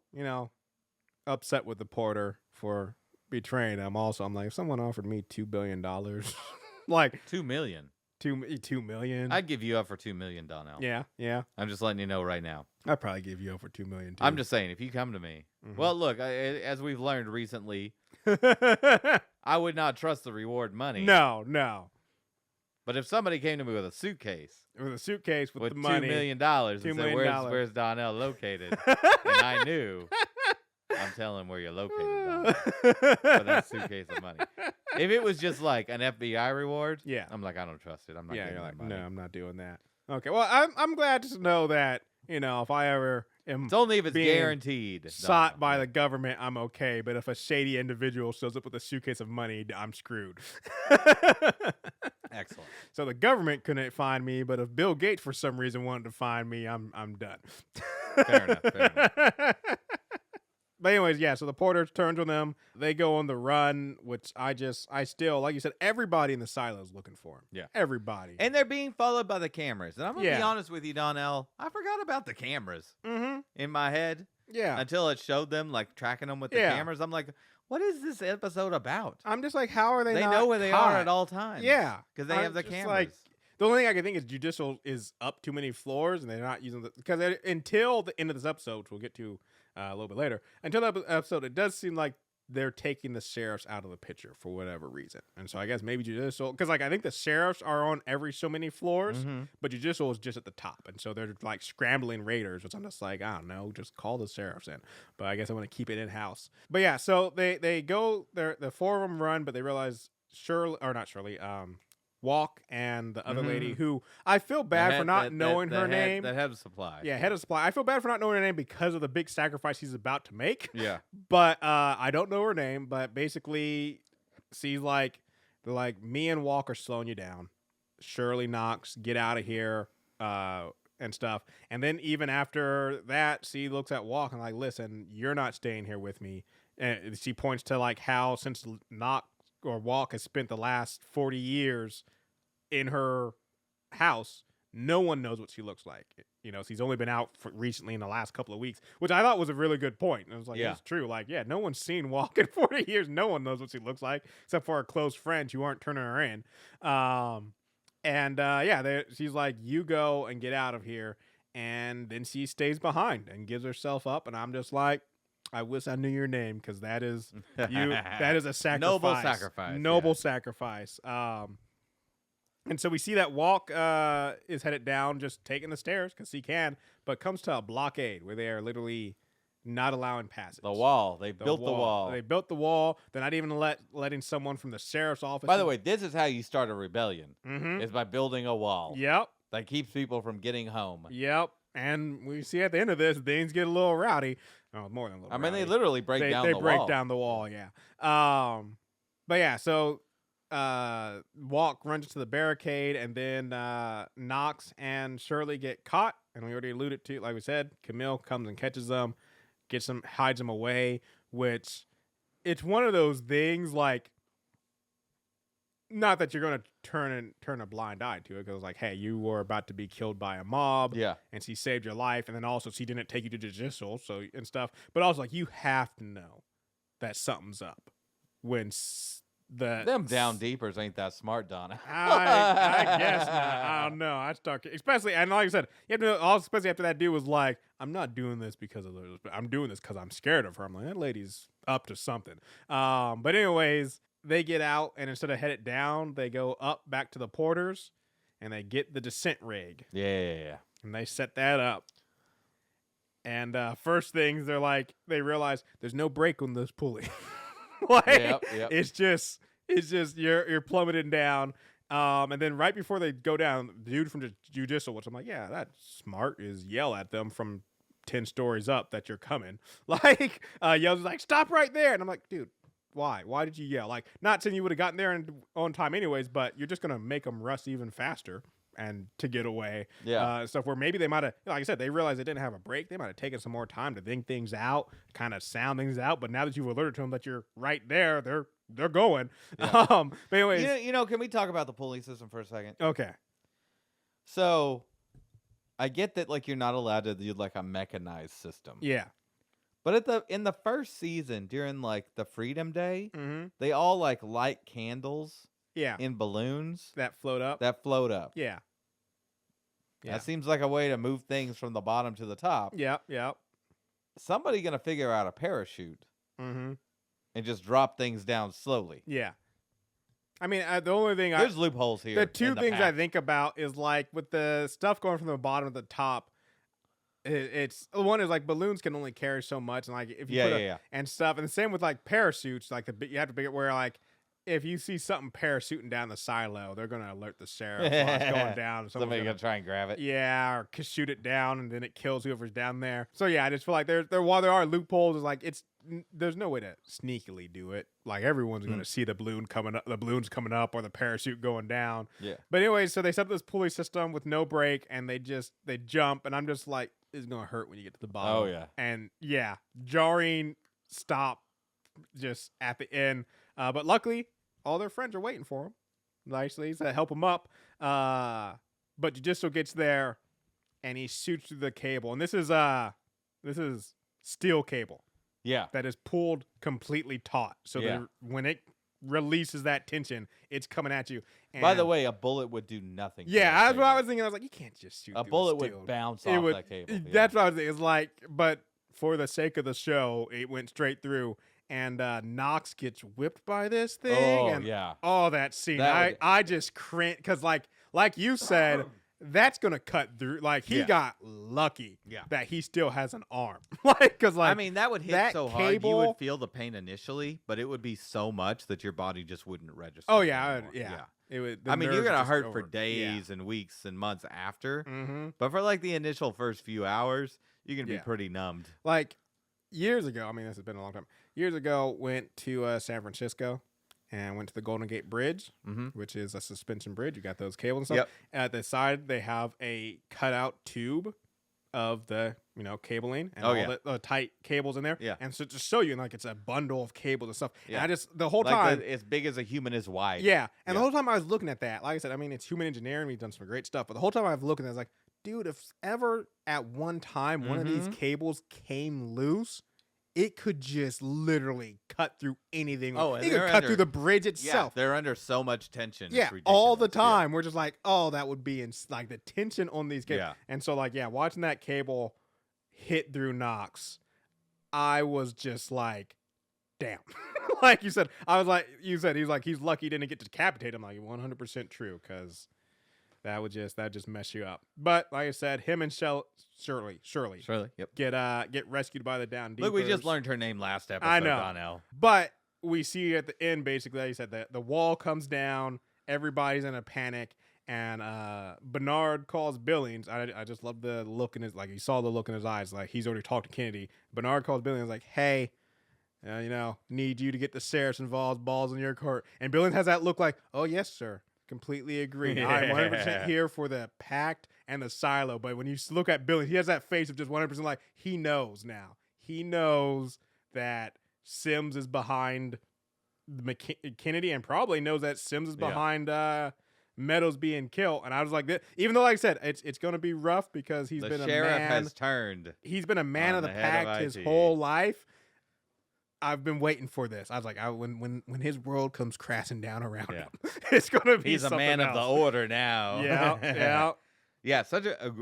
upset with the porter for betraying him, I'm like, if someone offered me $2 billion, like. $2 million. $2 million. I'd give you up for $2 million, Donnell. Yeah. I'm just letting you know right now. I'd probably give you up for $2 million too. I'm just saying, if you come to me, well, look, as we've learned recently, I would not trust the reward money. No. But if somebody came to me with a suitcase, with the money, $2 million, and said, "Where's Donnell located?" and I knew, I'm telling where you're located, Donnell, for that suitcase of money. If it was just like an FBI reward, I'm like, I don't trust it. I'm not. You're like, no, I'm not doing that. Okay, well, I'm glad to know that if I ever am, it's only if it's guaranteed. Sought by the government, I'm okay. But if a shady individual shows up with a suitcase of money, I'm screwed. Excellent. So the government couldn't find me, but if Bill Gates for some reason wanted to find me, I'm done. Fair enough. But anyways, so the porter turns on them. They go on the run, which I still, like you said, everybody in the silo is looking for him. Yeah. Everybody. And they're being followed by the cameras. And I'm going to be honest with you, Donnell. I forgot about the cameras in my head. Yeah. Until it showed them, like, tracking them with the cameras. I'm like, what is this episode about? I'm just like, how are they not know where they caught? are at all times. Yeah. Because they have the cameras. Like, the only thing I can think is Judicial is up too many floors, and they're not using because until the end of this episode, which we'll get to a little bit later, until that episode, it does seem like they're taking the sheriffs out of the picture for whatever reason. And so I guess maybe Judicial, because like I think the sheriffs are on every so many floors, but Judicial is just at the top. And so they're like scrambling raiders, which I'm just like, I don't know, just call the sheriffs in. But I guess I want to keep it in-house. But yeah, so they go, the 4 of them run, but they realize Walk and the other lady who I feel bad for not knowing her name. The head of supply. Yeah, head of supply. I feel bad for not knowing her name because of the big sacrifice he's about to make. Yeah. But I don't know her name. But basically, she's like, they're like, me and Walk are slowing you down. Shirley Knox, get out of here and stuff. And then even after that, she looks at Walk and like, listen, you're not staying here with me. And she points to like how since Knox or Walk has spent the last 40 years in her house, no one knows what she looks like. She's only been out recently in the last couple of weeks, which I thought was a really good point. And it was like, it's true. Like, no one's seen Walk in 40 years. No one knows what she looks like except for her close friends who aren't turning her in. She's like, you go and get out of here. And then she stays behind and gives herself up. And I'm just like, I wish I knew your name because that is that is a sacrifice. Noble sacrifice. And so we see that Walk is headed down, just taking the stairs because he can, but comes to a blockade where they are literally not allowing passage. The wall. They built the wall. They built the wall. They're not even letting someone from the sheriff's office. By the way, this is how you start a rebellion. Is by building a wall. Yep. That keeps people from getting home. Yep. And we see at the end of this, things get a little rowdy. Oh, more than a little. I mean, they literally break down the wall. They break down the wall, yeah. But yeah, so Walk runs to the barricade, and then Knox and Shirley get caught. And we already alluded to, like we said, Camille comes and catches them, hides them away. Which it's one of those things like. Not that you're going to turn a blind eye to it, because like, hey, you were about to be killed by a mob, and she saved your life, and then also she didn't take you to Judicial, and stuff. But also, like, you have to know that something's up when them down deepers ain't that smart, Donna. I guess not. I don't know. I start especially, and like I said, you have to know, especially after that dude was like, I'm not doing this because of this, I'm doing this because I'm scared of her. I'm like, that lady's up to something. But anyways. They get out, and instead of headed down, they go up back to the porters, and they get the descent rig. Yeah. And they set that up. And first things, they realize there's no brake on this pulley. It's just you're plummeting down. And then right before they go down, the dude from the judicial, which I'm like, yeah, that's smart, is yell at them from 10 stories up that you're coming. Like, yells like, stop right there. And I'm like, dude, why? Why did you yell? Like, not saying you would have gotten there on time anyways, but you're just going to make them rush even faster and to get away. Yeah. Stuff where maybe they might have, like I said, they realized they didn't have a break. They might have taken some more time to think things out, kind of sound things out. But now that you've alerted to them that you're right there, they're going. Yeah. But anyways. Can we talk about the pulley system for a second? Okay. So I get that, like, you're not allowed to do like a mechanized system. Yeah. But in the first season, during like the Freedom Day, they all like light candles. Yeah. In balloons that float up. Yeah. That seems like a way to move things from the bottom to the top. Yeah. Somebody gonna figure out a parachute. And just drop things down slowly. Yeah. I mean, the only thing there's loopholes here. The two things I think about is like with the stuff going from the bottom to the top. It's one is like balloons can only carry so much, and like if you and stuff, and the same with like parachutes. Like you have to be where like if you see something parachuting down the silo, they're gonna alert the sheriff while it's going down. Somebody's gonna try and grab it. Yeah, or shoot it down, and then it kills whoever's down there. So yeah, I just feel like while there are loopholes, is like there's no way to sneakily do it. Like everyone's gonna see the balloons coming up, or the parachute going down. Yeah. But anyway, so they set up this pulley system with no brake, and they jump, and I'm just like, it's gonna hurt when you get to the bottom. Oh yeah. And yeah, jarring stop just at the end. But luckily, all their friends are waiting for them nicely to help them up. But Judisto gets there, and he shoots through the cable. And this is steel cable. Yeah. That is pulled completely taut. So when it releases that tension, it's coming at you. And by the way, a bullet would do nothing. Yeah, that's what I was thinking. I was like, you can't just shoot. A bullet would bounce off that cable. That's what I was thinking. It's like, but for the sake of the show, it went straight through. And Knox gets whipped by this thing. Oh, and, yeah. Oh, that scene. I just cringe. Because, like you said, that's going to cut through. Like, he got lucky that he still has an arm. Because, I mean, that would hit so hard. You would feel the pain initially, but it would be so much that your body just wouldn't register. Oh, yeah. It would, I mean, you're going to hurt for days and weeks and months after. But for, like, the initial first few hours, you're going to be pretty numbed. Like, years ago, I mean, this has been a long time. Years ago, went to San Francisco and went to the Golden Gate Bridge, which is a suspension bridge. You got those cables and stuff. Yep. At the side, they have a cutout tube of the cabling and all the tight cables in there. Yeah. And so to show you, like it's a bundle of cables and stuff. Yeah. And the whole time, as big as a human is wide. Yeah. And the whole time I was looking at that, like I said, I mean, it's human engineering. We've done some great stuff, but the whole time I was looking at it, I was like, dude, if ever at one time one of these cables came loose, it could just literally cut through anything. Oh, and it could cut through the bridge itself. Yeah, they're under so much tension. Yeah, all the time. We're just like, oh, that would be like the tension on these cables. Yeah. And so, like, watching that cable hit through Knox, I was just like, damn. Like you said, he's lucky he didn't get decapitated. I'm like, 100% true, because that would just mess you up. But like I said, him and Shirley, yep, get rescued by the Down Deepers. Look, we just learned her name last episode. I know. Donnell. But we see at the end, basically, like you said, the wall comes down, everybody's in a panic, and Bernard calls Billings. I just love the look in his, like, you saw the look in his eyes, like he's already talked to Kennedy. Bernard calls Billings like, hey, need you to get the sheriffs involved, balls in your court. And Billings has that look like, oh, yes, sir. Completely agree. Yeah. I'm 100% here for the pact and the silo. But when you look at Billy, he has that face of just 100% like he knows now. He knows that Sims is behind Kennedy, and probably knows that Sims is behind Meadows being killed. And I was like, even though, like I said, it's going to be rough because he's been a man. The sheriff has turned. He's been a man of the pact his whole life. I've been waiting for this. I was like, when his world comes crashing down around him, it's gonna be. He's a man of the order now. Yeah. Such a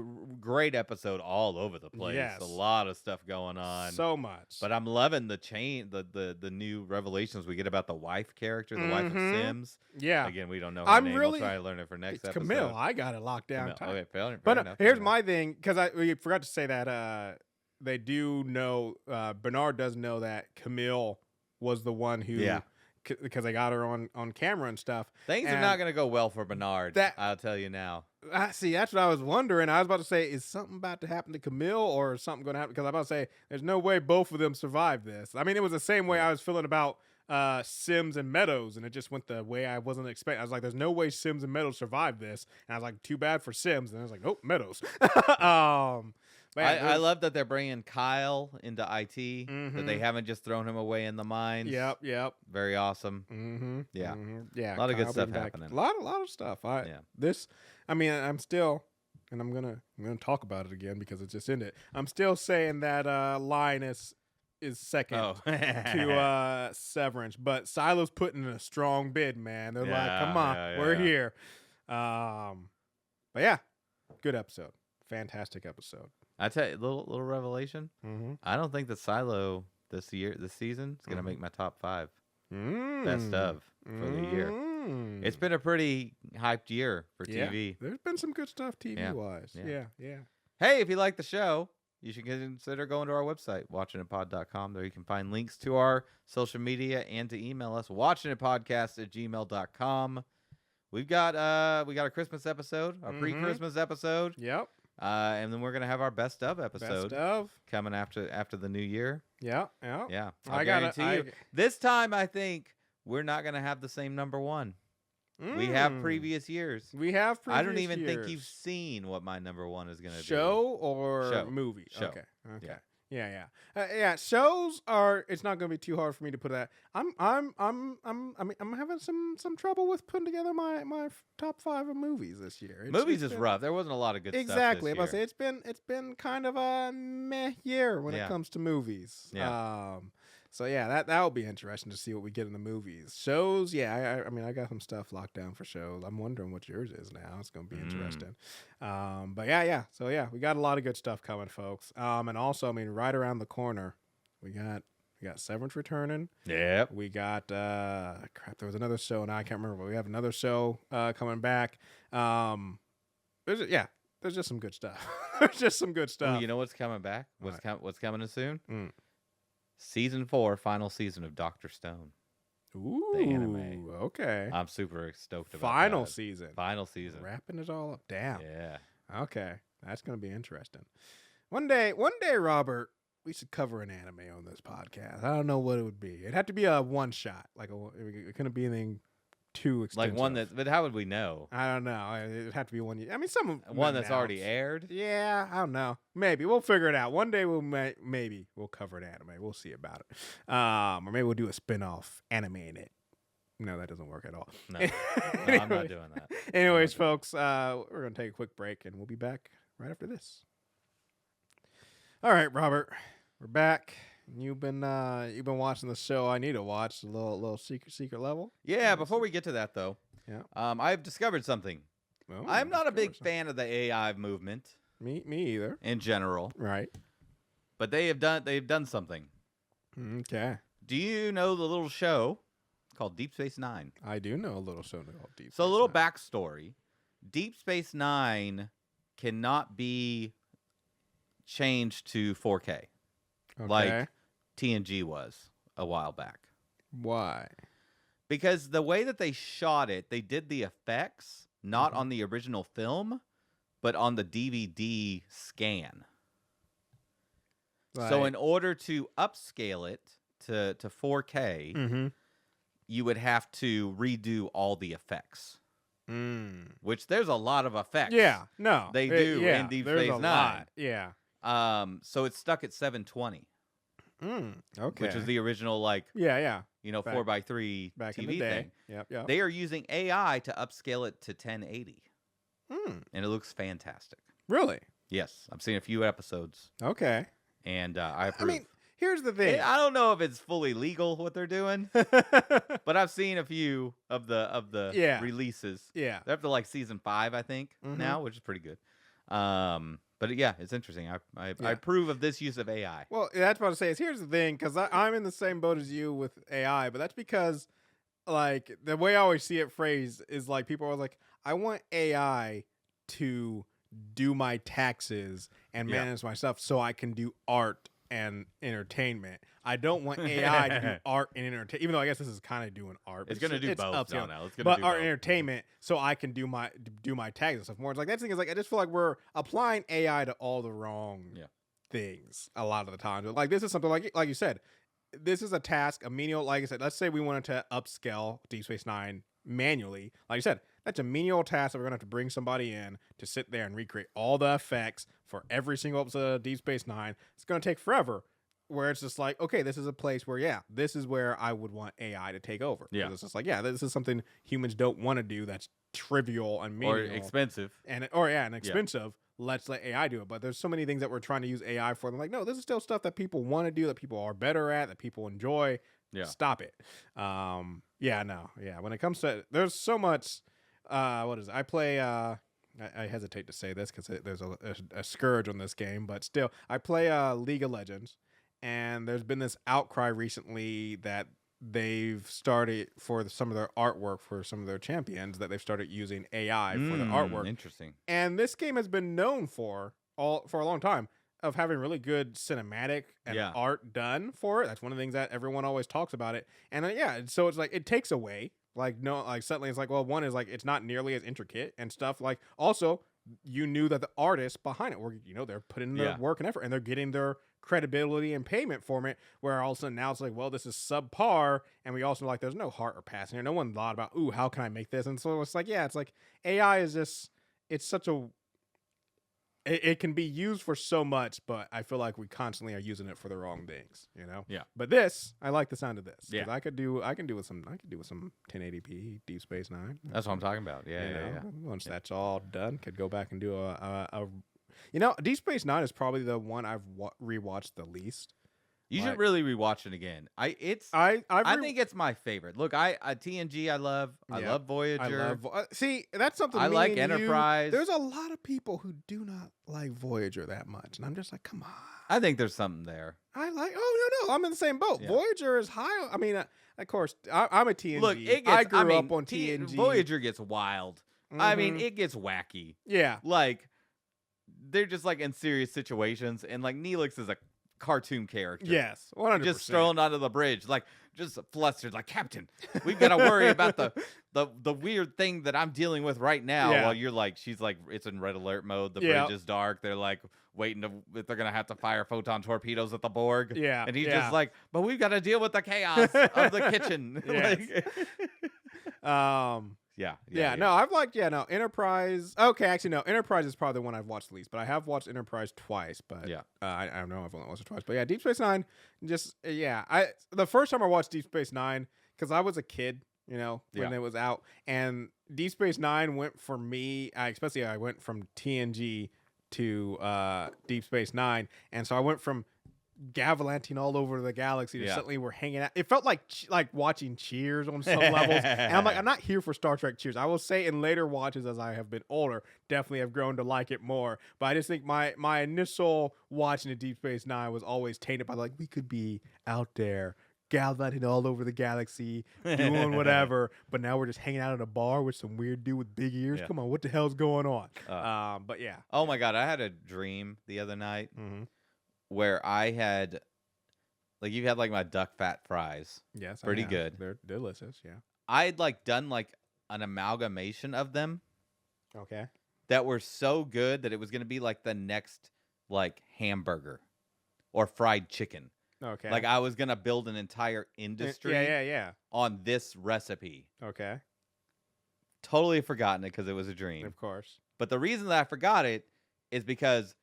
great episode, all over the place. Yes. A lot of stuff going on. So much. But I'm loving the new revelations we get about the wife character, the wife of Sims. Yeah. Again, we don't know her name. We'll try to learn it for next episode. Camille. I got it locked down. Okay, fair but enough. Here's my thing, because we forgot to say that they do know. Bernard does know that Camille was the one who because they got her on camera and stuff. Things are not going to go well for Bernard. I'll tell you now. See, that's what I was wondering. I was about to say, is something about to happen to Camille, or is something going to happen? Because I was about to say, there's no way both of them survived this. I mean, it was the same way I was feeling about Sims and Meadows, and it just went the way I wasn't expecting. I was like, there's no way Sims and Meadows survived this. And I was like, too bad for Sims. And I was like, nope, Meadows. I love that they're bringing Kyle into IT, that they haven't just thrown him away in the mines. Yep. Very awesome. Yeah. A lot of good stuff happening. A lot of stuff. I'm still, and I'm gonna talk about it again because it's just in it. I'm still saying that Linus is second to Severance, but Silo's putting in a strong bid, man. They're like, come on, we're here. But yeah, good episode. Fantastic episode. I tell you, little revelation. I don't think that Silo this season is gonna make my top 5 best of for the year. It's been a pretty hyped year for TV. There's been some good stuff TV wise. Yeah. Hey, if you like the show, you should consider going to our website, watchinitpod.com. There you can find links to our social media and to email us, watchinitpodcast@gmail.com. We got a Christmas episode, our pre-Christmas episode. Yep. And then we're gonna have our best of episode coming after the new year. Yeah. I guarantee you. This time, I think we're not gonna have the same number 1. We have previous years. I don't even think you've seen what my number 1 is gonna be. Show or movie? Show. Okay. Yeah. Shows are. It's not going to be too hard for me to put that. I'm having some trouble with putting together my top 5 of movies this year. Movies is rough. There wasn't a lot of good stuff this year. Say it's been kind of a meh year when it comes to movies. Yeah. So yeah, that will be interesting to see what we get in the movies. Shows, I got some stuff locked down for shows. I'm wondering what yours is now. It's going to be interesting. But yeah. So yeah, we got a lot of good stuff coming, folks. And also, right around the corner, we got Severance returning. Yep. We got there was another show, and I can't remember, but we have another show coming back. There's just some good stuff. There's just some good stuff. Ooh, you know what's coming back? What's coming soon? Season 4, final season of Dr. Stone. Ooh, the anime. Okay. I'm super stoked about Final that. season. Wrapping it all up. Damn. Yeah. Okay. That's going to be interesting. One day, Robert, we should cover an anime on this podcast. I don't know what it would be. It'd have to be a one shot. It couldn't be anything too extensive. Like one but how would we know? I don't know. It'd have to be one. One that's already aired. Yeah, I don't know. Maybe we'll figure it out. One day we'll cover an anime. We'll see about it. Or maybe we'll do a spin-off anime in it. No, that doesn't work at all. No, I'm not doing that. Anyways, folks, we're gonna take a quick break and we'll be back right after this. All right, Robert, we're back. You've been watching the show I need to watch, a little secret level. Yeah, before we get to that though, I've discovered something. Oh, I'm not a big fan of the AI movement. Me either. In general. Right. But they've done something. Okay. Do you know the little show called Deep Space Nine? I do know a little show called Deep Space Nine. So a little backstory. Deep Space Nine cannot be changed to 4K. Okay. Like TNG was a while back. Why? Because the way that they shot it, they did the effects not on the original film, but on the DVD scan. Right. So in order to upscale it to 4K, you would have to redo all the effects. Which there's a lot of effects. Yeah, no. They do in Deep Space Nine. Lot. Yeah. So it's stuck at 720. Okay. Which is the original 4x3 back TV in the day. thing. Yep. They are using AI to upscale it to 1080. And it looks fantastic. Really? Yes. I've seen a few episodes. Okay. And I approve. Here's the thing. I don't know if it's fully legal what they're doing, but I've seen a few of the releases. Yeah. They're up to season 5, I think, now, which is pretty good. But yeah, it's interesting. I approve of this use of AI. Well, that's what I was saying. Here's the thing, because I'm in the same boat as you with AI, but that's because the way I always see it phrased is people are like, I want AI to do my taxes and manage my stuff so I can do art and entertainment. I don't want AI to do art and entertainment, even though I guess this is kind of doing art. It's going to do both. Up now. It's gonna but do art both. and entertainment, so I can do my tags and stuff more. It's like that thing is like I just feel like we're applying AI to all the wrong things a lot of the time. Like this is something like you said, this is a task, a menial. Like I said, let's say we wanted to upscale Deep Space Nine manually. Like you said, that's a menial task that we're gonna have to bring somebody in to sit there and recreate all the effects for every single episode of Deep Space Nine. It's gonna take forever. Where it's just like, okay, this is a place where, this is where I would want AI to take over. Yeah, it's just like, this is something humans don't want to do. That's trivial and menial. Or expensive. And expensive. Yeah. Let's let AI do it. But there's so many things that we're trying to use AI for. I'm like, no, this is still stuff that people want to do, that people are better at, that people enjoy. Yeah. Stop it. When it comes to, there's so much, what is it? I play, I hesitate to say this because there's a scourge on this game, but still, I play League of Legends. And there's been this outcry recently that they've started for some of their artwork for some of their champions, that they've started using AI for the artwork. Interesting. And this game has been known for a long time of having really good cinematic and art done for it. That's one of the things that everyone always talks about it. And so it's like it takes away suddenly it's like, well, one is like it's not nearly as intricate and stuff. Like also you knew that the artists behind it were, they're putting in their work and effort and they're getting their credibility and payment for it, where all of a sudden now it's like, well, this is subpar, and we also there's no heart or passion here. No one thought about, how can I make this? And so it's like, it's like AI is just, it's such a, it can be used for so much, but I feel like we constantly are using it for the wrong things, Yeah. But this, I like the sound of this. Yeah. I can do with some 1080p Deep Space Nine. That's what I'm talking about. Yeah. Once that's all done, could go back and do a Deep Space Nine is probably the one I've rewatched the least. You should really rewatch it again. I think it's my favorite. Look, TNG I love. I love Voyager. See, that's something I like Enterprise. There's a lot of people who do not like Voyager that much, and I'm just like, come on. I think there's something there. No, I'm in the same boat. Yeah. Voyager is high. I mean, of course, I'm a TNG. Look, I grew up on TNG. Voyager gets wild. Mm-hmm. I mean, it gets wacky. Yeah, like they're just like in serious situations, and like Neelix is a cartoon character. Yes, 100%. Just strolling onto the bridge, like just flustered, like, Captain, we've got to worry about the weird thing that I'm dealing with right now. While you're like, she's like, it's in red alert mode. The bridge is dark. They're like waiting they're gonna have to fire photon torpedoes at the Borg. Yeah, and he's just like, but we've got to deal with the chaos of the kitchen. No, I've liked, Enterprise. Okay, actually, no, Enterprise is probably the one I've watched the least, but I have watched Enterprise twice, but I don't know, I've only watched it twice, but Deep Space Nine, the first time I watched Deep Space Nine, because I was a kid, when it was out, and Deep Space Nine went for me, especially I went from TNG to Deep Space Nine, and so I went from gallivanting all over the galaxy to suddenly we're hanging out. It felt like watching Cheers on some levels. And I'm like, I'm not here for Star Trek Cheers. I will say in later watches as I have been older, definitely have grown to like it more. But I just think my initial watching of Deep Space Nine was always tainted by like, we could be out there gallivanting all over the galaxy, doing whatever, but now we're just hanging out at a bar with some weird dude with big ears. Come on, what the hell's going on? But yeah. Oh my God, I had a dream the other night. Mm-hmm. Where I had, like, you had like my duck fat fries. Yes, pretty good. They're delicious. Yeah, I'd like done like an amalgamation of them. Okay. That were so good that it was gonna be like the next like hamburger or fried chicken. Okay. Like I was gonna build an entire industry. On this recipe. Okay. Totally forgotten it because it was a dream. Of course. But the reason that I forgot it is because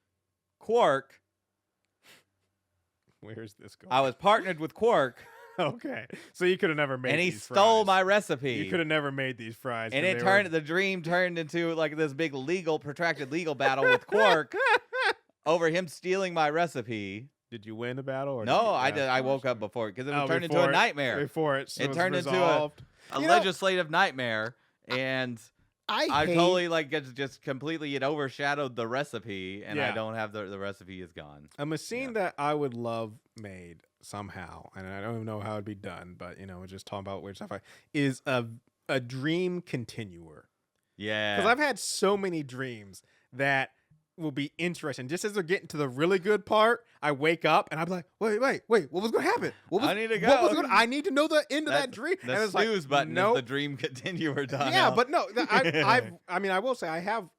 Quark. Where's this going? I was partnered with Quark. Okay, so you could have never made. And he these stole fries. my recipe. You could have never made these fries. And the dream turned into like this big protracted legal battle with Quark over him stealing my recipe. Did you win the battle? Or no, I did. I woke up before it because it turned into a nightmare. Before it turned resolved. into a legislative nightmare, and I totally like just completely it overshadowed the recipe, and I don't have the recipe is gone. A machine that I would love made somehow, and I don't even know how it'd be done, but we're just talking about weird stuff. Is a dream continuer. Yeah, because I've had so many dreams that will be interesting. Just as they're getting to the really good part, I wake up and I'm like, wait, what was going to happen? I need to go. I need to know the end of that dream. The and snooze button is the dream continuer, Donnell. Yeah, but no, I will say I have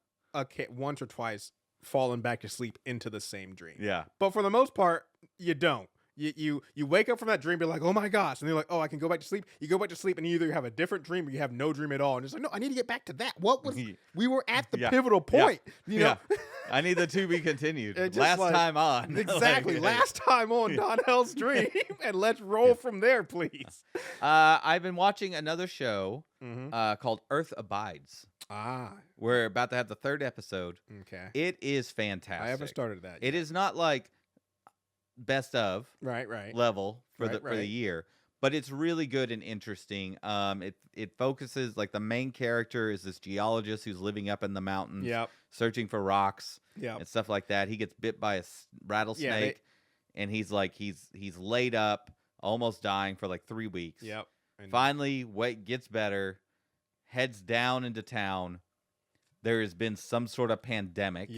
once or twice fallen back to sleep into the same dream. Yeah. But for the most part, you don't. You wake up from that dream, be like, oh my gosh, and you're like, oh, I can go back to sleep. You go back to sleep, and either you have a different dream or you have no dream at all. And it's like, no, I need to get back to that. What was we were at the pivotal point? You know, I need the to be continued. Last time on, exactly. Last time on Donnell's dream, and let's roll from there, please. I've been watching another show called Earth Abides. We're about to have the 3rd episode. Okay, it is fantastic. I haven't started that yet. It is not like best of right level for the year, but it's really good and interesting. It focuses, like, the main character is this geologist who's living up in the mountains, searching for rocks and stuff like that. He gets bit by a rattlesnake, and he's laid up, almost dying for like 3 weeks. And finally, gets better, heads down into town. There has been some sort of pandemic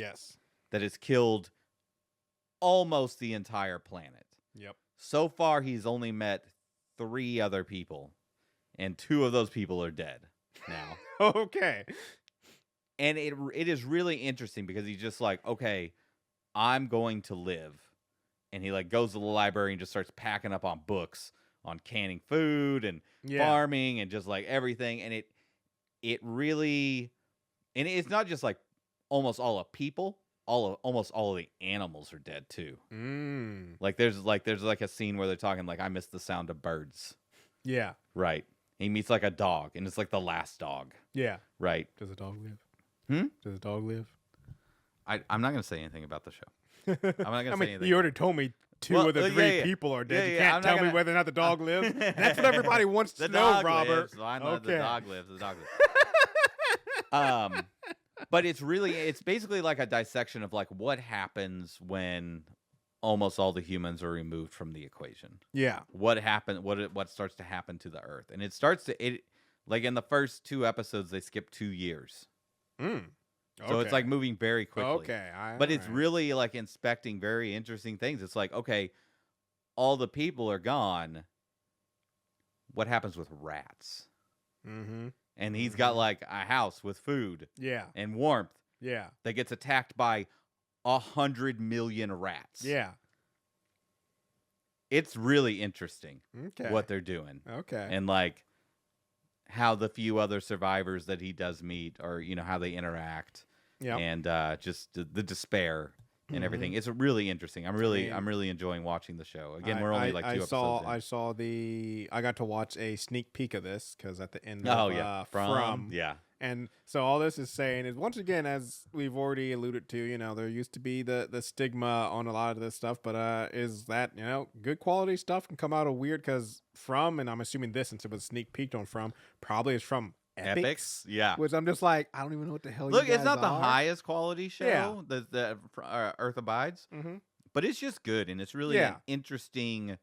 that has killed almost the entire planet. So far, he's only met 3 other people, and 2 of those people are dead now. Okay. And it is really interesting because he's just like, okay, I'm going to live. And he, like, goes to the library and just starts packing up on books on canning food and farming and just, like, everything. And it really, and it's not just like almost all of people. Almost all of the animals are dead too. Like there's a scene where they're talking like, I miss the sound of birds. Yeah. Right. He meets like a dog, and it's like the last dog. Yeah. Right. Does the dog live? Does the dog live? I'm not going to say anything about the show. I'm not going to say anything. You already told me 2 of the 3 people are dead. You can't tell me whether or not the dog lives. That's what everybody wants to know, Robert. Lives. So I know the dog lives. The dog lives. But it's basically like a dissection of like what happens when almost all the humans are removed from the equation. Yeah. What happened? What starts to happen to the Earth? And it starts to like in the first 2 episodes they skip 2 years. So it's like moving very quickly. Okay. But it's really like inspecting very interesting things. It's like, okay, all the people are gone. What happens with rats? And he's got like a house with food and warmth that gets attacked by 100 million rats. It's really interesting what they're doing. And like how the few other survivors that he does meet, or, you know, how they interact and just the despair and everything. It's really interesting. I'm really enjoying watching the show. Again, we're only like 2 episodes in. I got to watch a sneak peek of this because at the end of From. And so all this is saying is, once again, as we've already alluded to, you know, there used to be the stigma on a lot of this stuff, but is that, you know, good quality stuff can come out of weird, because From, and I'm assuming this, since it was sneak peeked on From, probably is from Epics, which I'm just like, I don't even know what the hell. Look, it's not the highest quality show, the Earth Abides, but it's just good, and it's really an interesting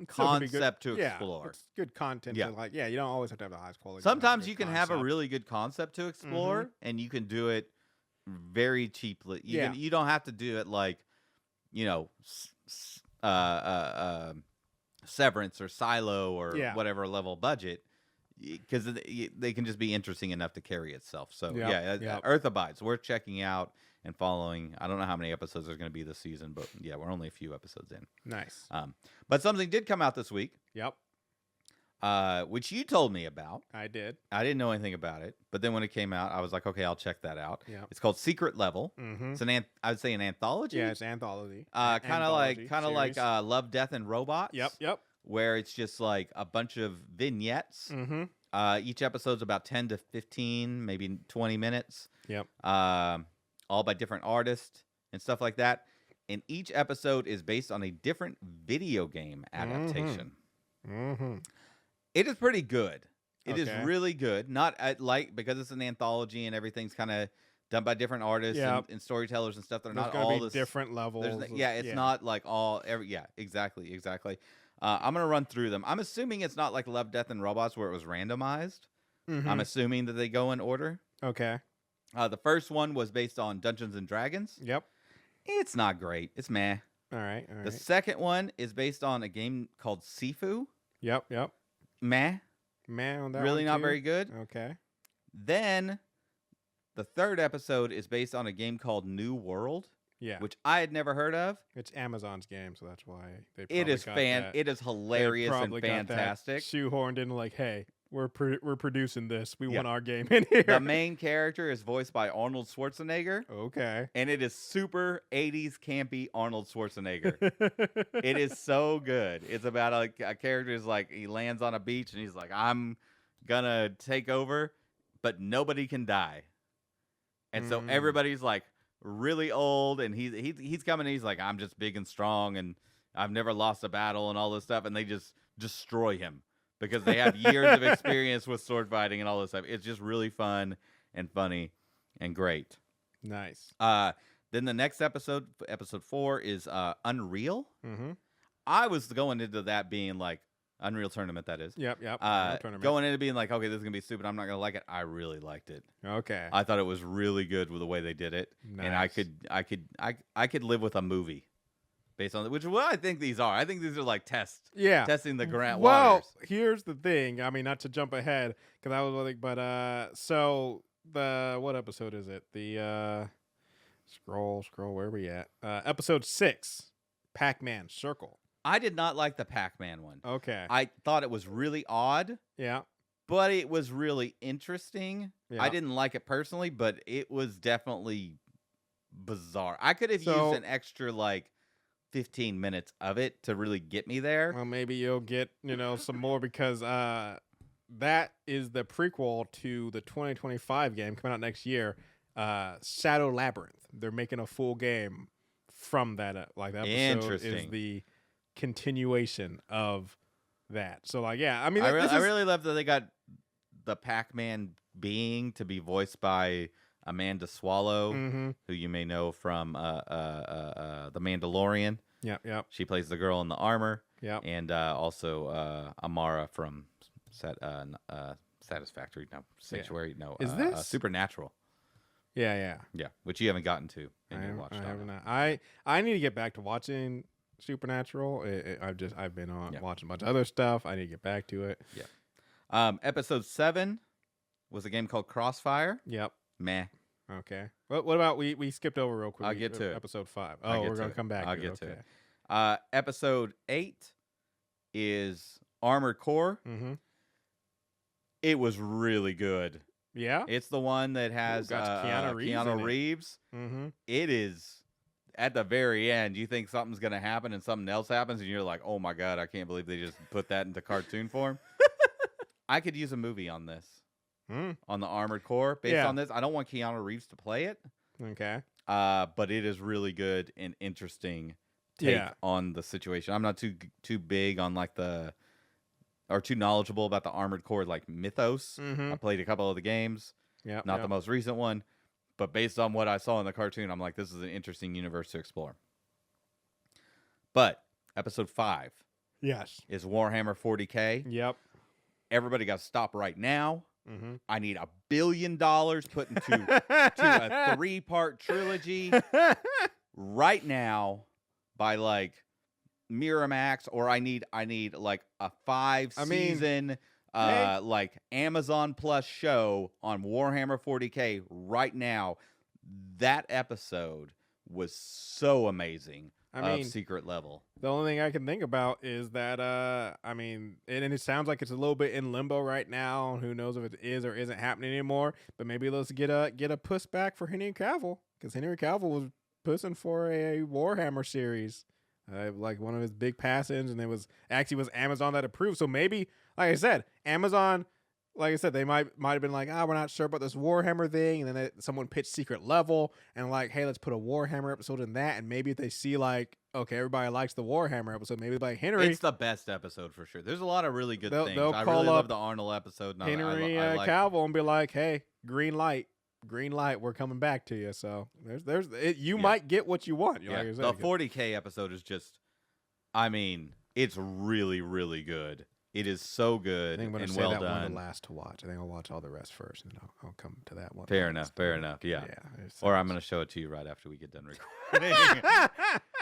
concept to explore. It's good content. To like, you don't always have to have the highest quality. Sometimes you can have a really good concept to explore, and you can do it very cheaply. You don't have to do it like, you know, Severance or Silo or whatever level budget. Because they can just be interesting enough to carry itself. So, Earth Abides, worth checking out and following. I don't know how many episodes there's going to be this season, but we're only a few episodes in. Nice. But something did come out this week. Which you told me about. I did. I didn't know anything about it, but then when it came out, I was like, okay, I'll check that out. It's called Secret Level. It's I would say an anthology. Yeah, it's an anthology. Kind of like Love, Death, and Robots. Yep. Where it's just like a bunch of vignettes. Each episode's about 10 to 15, maybe 20 minutes. All by different artists and stuff like that. And each episode is based on a different video game adaptation. It is pretty good. It is really good. Not because it's an anthology and everything's kind of done by different artists and storytellers and stuff. They're not all this different levels. It's not like all exactly. I'm going to run through them. I'm assuming it's not like Love, Death, and Robots where it was randomized. I'm assuming that they go in order. Okay. The first one was based on Dungeons and Dragons. Yep. It's not great. It's meh. All right. The second one is based on a game called Sifu. Yep. Meh. Meh on that really one not too? very good. Okay. Then the third episode is based on a game called New World. Yeah. Which I had never heard of. It's Amazon's game, so that's why they it is it is hilarious and fantastic. Shoehorned in like, hey, we're producing this. We want our game in here. The main character is voiced by Arnold Schwarzenegger. Okay. And it is super 80s campy Arnold Schwarzenegger. It is so good. It's about a character who's like, he lands on a beach and he's like, I'm gonna take over, but nobody can die. And so everybody's like really old, and he's coming and he's like, I'm just big and strong and I've never lost a battle and all this stuff, and they just destroy him because they have years of experience with sword fighting and all this stuff. It's just really fun and funny and great. Nice. Then the next episode 4 is Unreal. I was going into that being like Unreal Tournament, that is. Yep. Going into being like, okay, this is gonna be stupid, I'm not gonna like it. I really liked it. Okay. I thought it was really good with the way they did it. Nice. And I could live with a movie based on it, which is what I think these are. I think these are like testing the Grant waters. Well, here's the thing. I mean, not to jump ahead, because I was like, but so what episode is it? The scroll, where are we at? Episode 6, Pac-Man Circle. I did not like the Pac-Man one. Okay. I thought it was really odd. Yeah. But it was really interesting. Yeah. I didn't like it personally, but it was definitely bizarre. I could have used an extra 15 minutes of it to really get me there. Well, maybe you'll get, some more, because that is the prequel to the 2025 game coming out next year, Shadow Labyrinth. They're making a full game from that. That episode is the continuation of that. So I mean, I really love that they got the Pac-Man being to be voiced by Amanda Swallow, who you may know from The Mandalorian. Yep. She plays the girl in the armor. Yep. And also Amara from Satisfactory. No, Sanctuary. No. Is this Supernatural? Yeah. Which you haven't gotten to. I haven't. I need to get back to watching Supernatural. I've been watching a bunch of other stuff. I need to get back to it. Yeah. Episode 7 was a game called Crossfire. Yep. Meh. Okay. What about we skipped over real quick? I'll get to it. Episode 5. Oh, we're gonna come back. I'll get to it. Episode 8 is Armored Core. It was really good. Yeah. It's the one that has Keanu Reeves. It is. At the very end, you think something's going to happen and something else happens, and you're like, oh, my God, I can't believe they just put that into cartoon form. I could use a movie on this, on the Armored Core, based on this. I don't want Keanu Reeves to play it. Okay. But it is really good and interesting take on the situation. I'm not too big on or too knowledgeable about the Armored Core mythos. I played a couple of the games. Not the most recent one. But based on what I saw in the cartoon, I'm like, this is an interesting universe to explore. But episode 5 is Warhammer 40K. Yep. Everybody got to stop right now. I need $1 billion put into a 3-part trilogy right now by Miramax, or I need a 5-season Amazon Plus show on Warhammer 40K right now. That episode was so amazing. Of Secret Level. The only thing I can think about is that and it sounds like it's a little bit in limbo right now. Who knows if it is or isn't happening anymore? But maybe let's get a push back for Henry Cavill, because Henry Cavill was pushing for a Warhammer series. One of his big pass-ins, and it was Amazon that approved. So maybe, like I said, Amazon, they might have been like, we're not sure about this Warhammer thing, and then someone pitched Secret Level, and hey, let's put a Warhammer episode in that, and maybe if they see okay, everybody likes the Warhammer episode, maybe Henry. It's the best episode for sure. There's a lot of really good things. I really love the Arnold episode. Henry Cavill and be like, hey, green light, we're coming back to you. So there's you might get what you want. Like the 40K episode is just, it's really, really good. It is so good and well done. One of the last to watch. I think I'll watch all the rest first, and I'll come to that one. Fair enough. Yeah. Or I'm gonna show it to you right after we get done recording.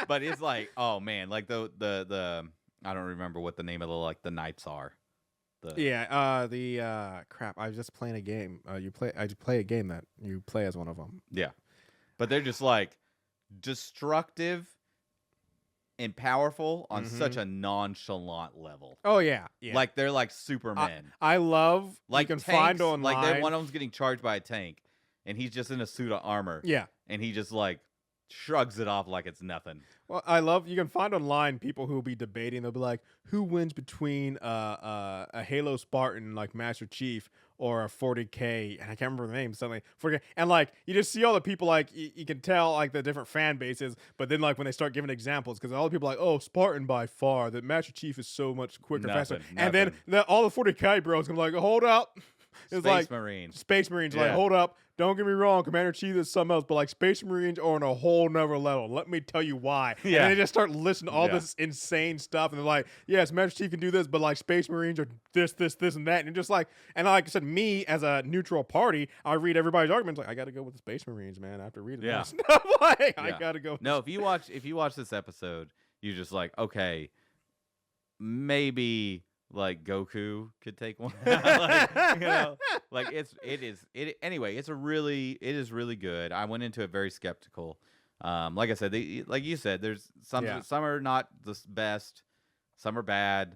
But it's like, oh man, like the I don't remember what the name of the knights are. Crap. I was just playing a game. I play a game that you play as one of them. Yeah, but they're just like destructive and powerful on such a nonchalant level. Oh yeah. Like they're like Supermen. I love like you can tanks, find online. Like one of them's getting charged by a tank, and he's just in a suit of armor. Yeah, and he just like shrugs it off like it's nothing. Well, I love you can find online people who will be debating. They'll be like, who wins between a Halo Spartan like Master Chief or a 40K, and I can't remember the name, something 40K, and like you just see all the people like you can tell like the different fan bases, but then like when they start giving examples, because all the people are like, oh, Spartan by far, the Master Chief is so much quicker, faster, and then all the 40K bros gonna be like, hold up. It's Space Marines. Space Marines, like, hold up. Don't get me wrong, Commander Chief is something else, but like Space Marines are on a whole nother level. Let me tell you why. Yeah. And they just start listing all this insane stuff, and they're like, yes, Commander Chief can do this, but like Space Marines are this, and that. And just like, and like I said, me as a neutral party, I read everybody's arguments, like, I got to go with the Space Marines, man, after reading this stuff. Like, I got to go. No, if you watch this episode, you're just like, okay, maybe like Goku could take one. Like, it is really good. I went into it very skeptical. Like I said, like you said, there's some are not the best, some are bad,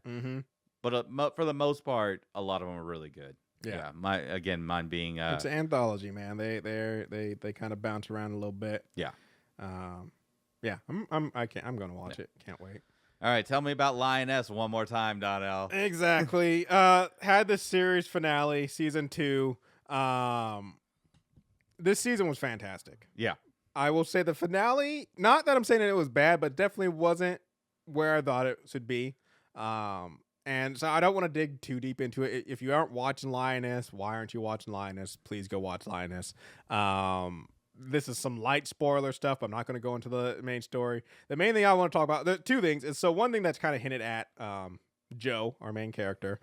but for the most part, a lot of them are really good. Yeah. Mine being it's an anthology, man. They kind of bounce around a little bit. Yeah. I'm gonna watch it. Can't wait. All right, tell me about Lioness one more time, Donnell. Exactly. Had the series finale, season 2. This season was fantastic. Yeah. I will say the finale, not that I'm saying that it was bad, but definitely wasn't where I thought it should be. And so I don't want to dig too deep into it. If you aren't watching Lioness, why aren't you watching Lioness? Please go watch Lioness. This is some light spoiler stuff. I'm not going to go into the main story. The main thing I want to talk about, the two things, is so one thing that's kind of hinted at, Joe, our main character,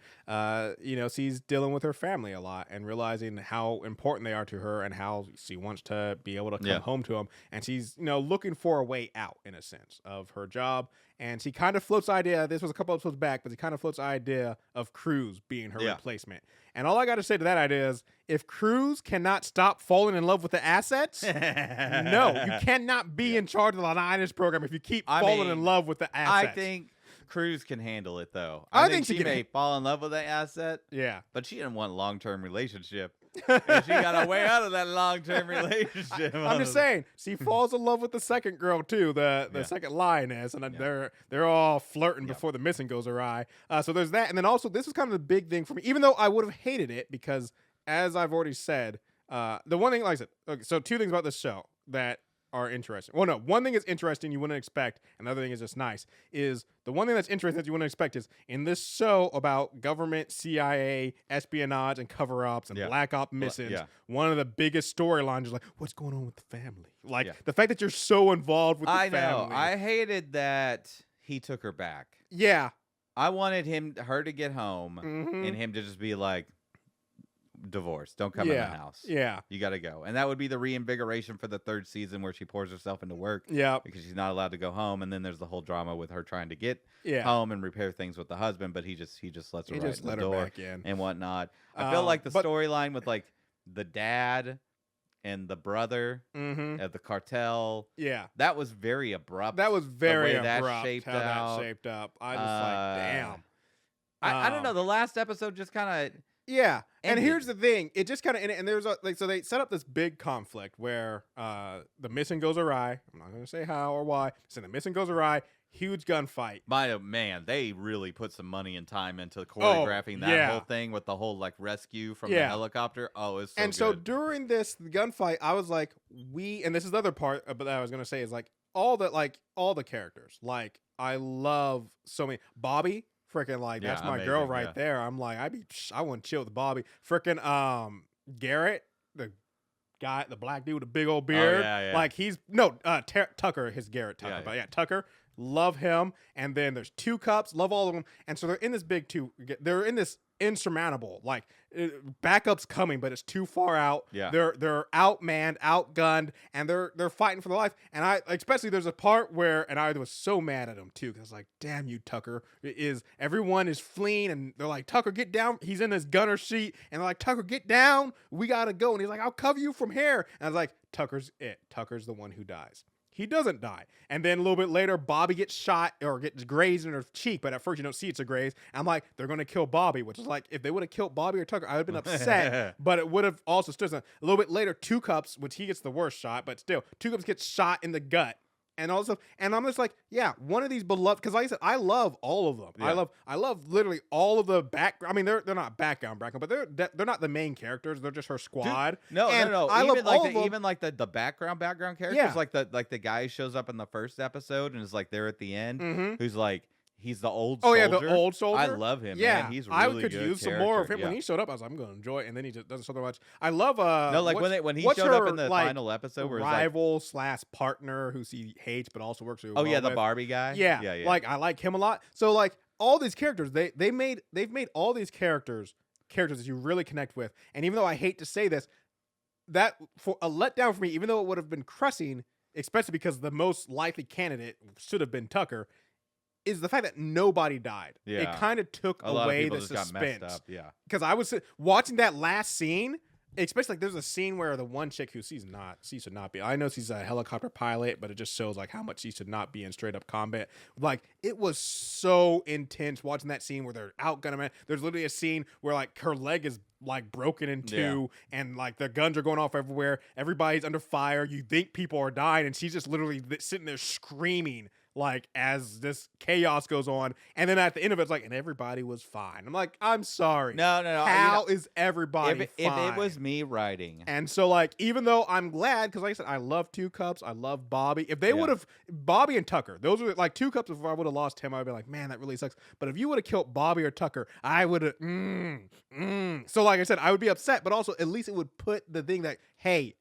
she's dealing with her family a lot and realizing how important they are to her and how she wants to be able to come home to them. And she's, looking for a way out, in a sense, of her job. And she kind of floats the idea, this was a couple episodes back, but she kind of floats the idea of Cruz being her replacement. And all I got to say to that idea is, if Cruz cannot stop falling in love with the assets, no, you cannot be in charge of the Lioness program if you keep falling in love with the assets. I think Cruz can handle it, though. I think she may fall in love with that asset. Yeah. But she didn't want a long-term relationship. And she got a way out of that long-term relationship. I'm just saying, she falls in love with the second girl, too, the second Lioness, and they're all flirting before the missing goes awry. So there's that. And then also, this is kind of the big thing for me, even though I would have hated it, because, as I've already said, the one thing, like I said, okay, so two things about this show that are interesting. Well, no, one thing is interesting you wouldn't expect, and the other thing is just nice, is the one thing that's interesting that you wouldn't expect is in this show about government, CIA, espionage, and cover-ups, and black op missions, one of the biggest storylines is like, what's going on with the family? Like, the fact that you're so involved with the family. I know. I hated that he took her back. Yeah. I wanted her to get home, and him to just be like, divorce. Don't come in the house. Yeah. You got to go. And that would be the reinvigoration for the third season where she pours herself into work. Yeah. Because she's not allowed to go home. And then there's the whole drama with her trying to get home and repair things with the husband, but he just lets her right in the door and whatnot. I feel like the storyline with like the dad and the brother of the cartel. Yeah. That was very abrupt. That was very abrupt that shaped that shaped up. I just damn. I don't know. The last episode just kind of. Yeah, and here's the thing: it just kind of and there's so they set up this big conflict where the mission goes awry. I'm not going to say how or why. So the mission goes awry. Huge gunfight. Man, they really put some money and time into choreographing that whole thing with the whole like rescue from the helicopter. Oh, it's so and good. So during this gunfight, I was like, and this is the other part that I was going to say is like all the characters. Like I love so many Bobby. Freaking like that's my amazing, girl right there. I'm like I want to chill with Bobby. Freaking Garrett, the guy, the black dude with the big old beard. Like he's Tucker, his Garrett Tucker, but Tucker. love him. And then there's Two Cups, love all of them. And so they're in this they're in this insurmountable, like backup's coming, but it's too far out. Yeah. They're outmanned, outgunned, and they're fighting for their life. And I especially there's a part where, and I was so mad at him too, because like, damn you, Tucker. Everyone is fleeing, and they're like, Tucker, get down. He's in his gunner seat, and they're like, Tucker, get down. We gotta go. And he's like, I'll cover you from here. And I was like, Tucker's it. Tucker's the one who dies. He doesn't die. And then a little bit later, Bobby gets shot or gets grazed in her cheek, but at first you don't see it's a graze. I'm like, they're going to kill Bobby, which is like, if they would have killed Bobby or Tucker, I would have been upset, but it would have also stood. A little bit later, Two Cups, which he gets the worst shot, but still, Two Cups gets shot in the gut. And also, and I'm just like, yeah, one of these beloved, because like I said, I love all of them. Yeah. I love literally all of the background. I mean, they're not background, but they're not the main characters. They're just her squad. Dude, no. I even love like even like the background characters, yeah. like the guy who shows up in the first episode and is like there at the end, who's like. He's the old soldier. Oh, yeah, the old soldier. I love him, man. He's really good. I could use some more of him. When he showed up, I was like, I'm going to enjoy it. And then he just doesn't show that much. I love... no, like when he showed up in the final episode where rival / partner who he hates but also works really well the Barbie guy? Yeah. Like, I like him a lot. So, like, all these characters, they've made all these characters that you really connect with. And even though I hate to say this, that for a letdown for me, even though it would have been crushing, especially because the most likely candidate should have been Tucker, is the fact that nobody died. Yeah. It kind of took away the suspense. Got messed up. Yeah. Because I was watching that last scene, especially like there's a scene where the one chick who she should not be. I know she's a helicopter pilot, but it just shows like how much she should not be in straight up combat. Like it was so intense watching that scene where they're outgunning man. There's literally a scene where like her leg is like broken in two, and like the guns are going off everywhere. Everybody's under fire. You think people are dying, and she's just literally sitting there screaming. Like as this chaos goes on, and then at the end of it, it's like, and everybody was fine. I'm like, I'm sorry. No. How is everybody fine? If it was me writing, and so like, even though I'm glad, because like I said, I love Two Cups, I love Bobby. If they would have Bobby and Tucker, those were like Two Cups. If I would have lost him, I'd be like, man, that really sucks. But if you would have killed Bobby or Tucker, I would have. So like I said, I would be upset, but also at least it would put the thing that hey.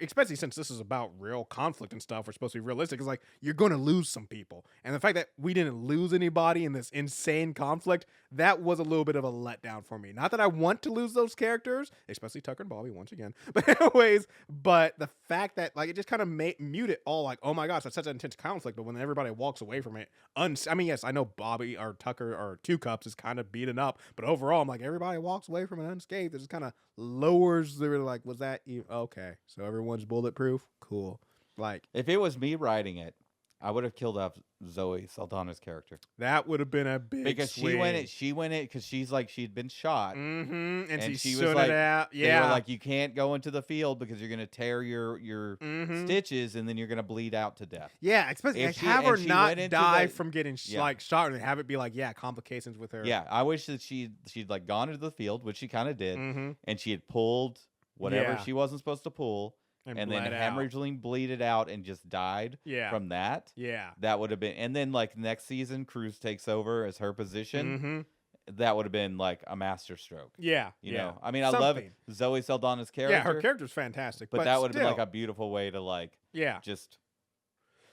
Especially since this is about real conflict and stuff, we're supposed to be realistic. It's like you're going to lose some people, and the fact that we didn't lose anybody in this insane conflict, that was a little bit of a letdown for me. Not that I want to lose those characters, especially Tucker and Bobby once again, but anyways, but the fact that like it just kind of mute it all. Like, oh my gosh, that's such an intense conflict. But when everybody walks away from it, I mean, yes, I know Bobby or Tucker or Two Cups is kind of beaten up, but overall, I'm like everybody walks away from it unscathed. It just kind of lowers the like, was that okay? So everyone's bulletproof. Cool. Like if it was me writing it, I would have killed off Zoe Saldana's character. That would have been a big because swing. she went it because she's like she'd been shot, and she was like, out. Yeah, they were like you can't go into the field because you're gonna tear your stitches and then you're gonna bleed out to death. Yeah, especially have her not die from getting like shot and have it be like complications with her. Yeah, I wish that she'd like gone into the field, which she kind of did, and she had pulled whatever she wasn't supposed to pull. And then hemorrhaging bleeded out and just died from that. Yeah. That would have been, and then like next season, Cruz takes over as her position. That would have been like a masterstroke. Yeah. You know, I mean, I love Zoe Saldana's character. Yeah, her character's fantastic. But that would have been like a beautiful way to like, just.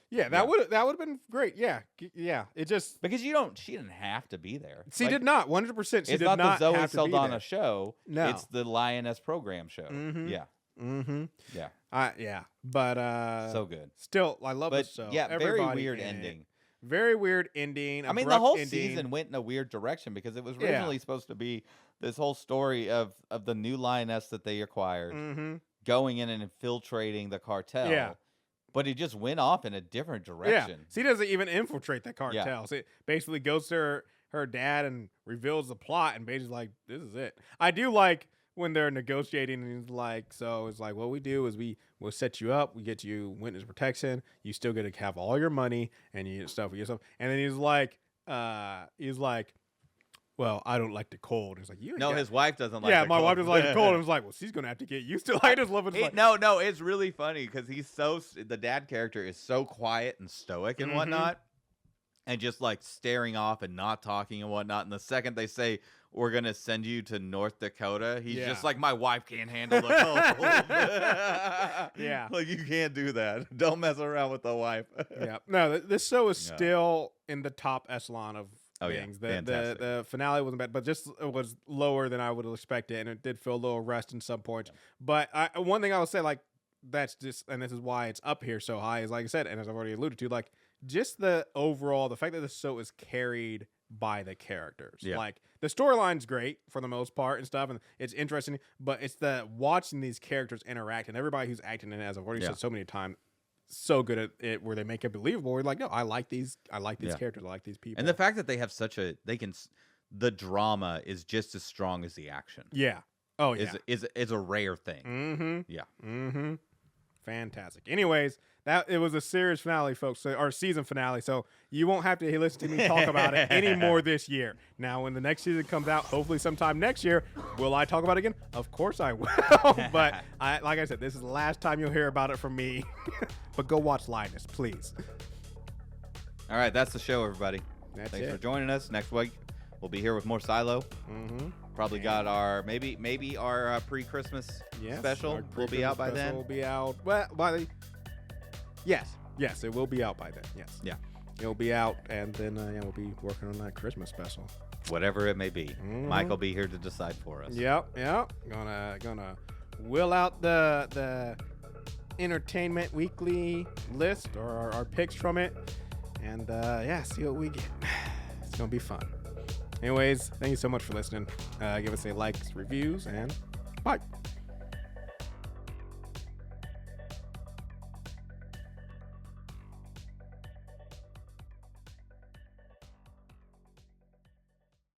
Yeah, that would have been great. Yeah, it just because she didn't have to be there. She did not 100%. She did not the Zoe have to Saldana be there. show. No, it's the Lioness program show. Yeah. Yeah. But so good. Still, I love the show. Yeah, very weird ending. Very weird ending. I mean, the whole season went in a weird direction because it was originally supposed to be this whole story of the new Lioness that they acquired going in and infiltrating the cartel. Yeah. But it just went off in a different direction. Yeah. She doesn't even infiltrate the cartel. Yeah. So it basically goes to her dad and reveals the plot and basically like, this is it. I do like when they're negotiating and he's like, so it's like, what we do is we'll set you up, we get you witness protection, you still get to have all your money and you stuff with yourself. And then he's like, well, I don't like the cold. He's like, his wife doesn't like. Yeah, my cold. wife doesn't like the cold. And I was like, well, she's gonna have to get used to it. I just love it. No, it's really funny because the dad character is so quiet and stoic and whatnot. and just like staring off and not talking and whatnot. And the second they say, we're going to send you to North Dakota, he's just like, my wife can't handle the cold. Yeah. Like, you can't do that. Don't mess around with the wife. Yeah. No, this show is still in the top echelon of things. The finale wasn't bad, but just it was lower than I would have expected, and it did feel a little rushed in some points. Yeah. But one thing I would say, like, that's just, and this is why it's up here so high, is like I said, and as I've already alluded to, like, just the fact that the show is carried by the characters. Yeah. Like, the storyline's great for the most part and stuff, and it's interesting, but it's the watching these characters interact, and everybody who's acting in it, as I've already said so many times, so good at it where they make it believable. We're like, no, I like these characters, I like these people. And the fact that they have the drama is just as strong as the action. Yeah. Oh, yeah. Is a rare thing. Mm-hmm. Yeah. Mm-hmm. Fantastic. Anyways, it was a series finale, folks, or season finale, so you won't have to listen to me talk about it anymore this year. Now, when the next season comes out, hopefully sometime next year, will I talk about it again? Of course I will. But like I said, this is the last time you'll hear about it from me. But go watch Linus, please. All right, that's the show, everybody. Thanks for joining us. Next week, we'll be here with more Silo. Mm-hmm. Probably got our maybe our pre-Christmas special will be out by then. Will be out. Well, yes, it will be out by then. Yes. Yeah. It'll be out, and then we'll be working on that Christmas special. Whatever it may be, Mike will be here to decide for us. Yep. Gonna will out the Entertainment Weekly list or our picks from it, and see what we get. It's gonna be fun. Anyways, thank you so much for listening. Give us a likes, reviews, and bye.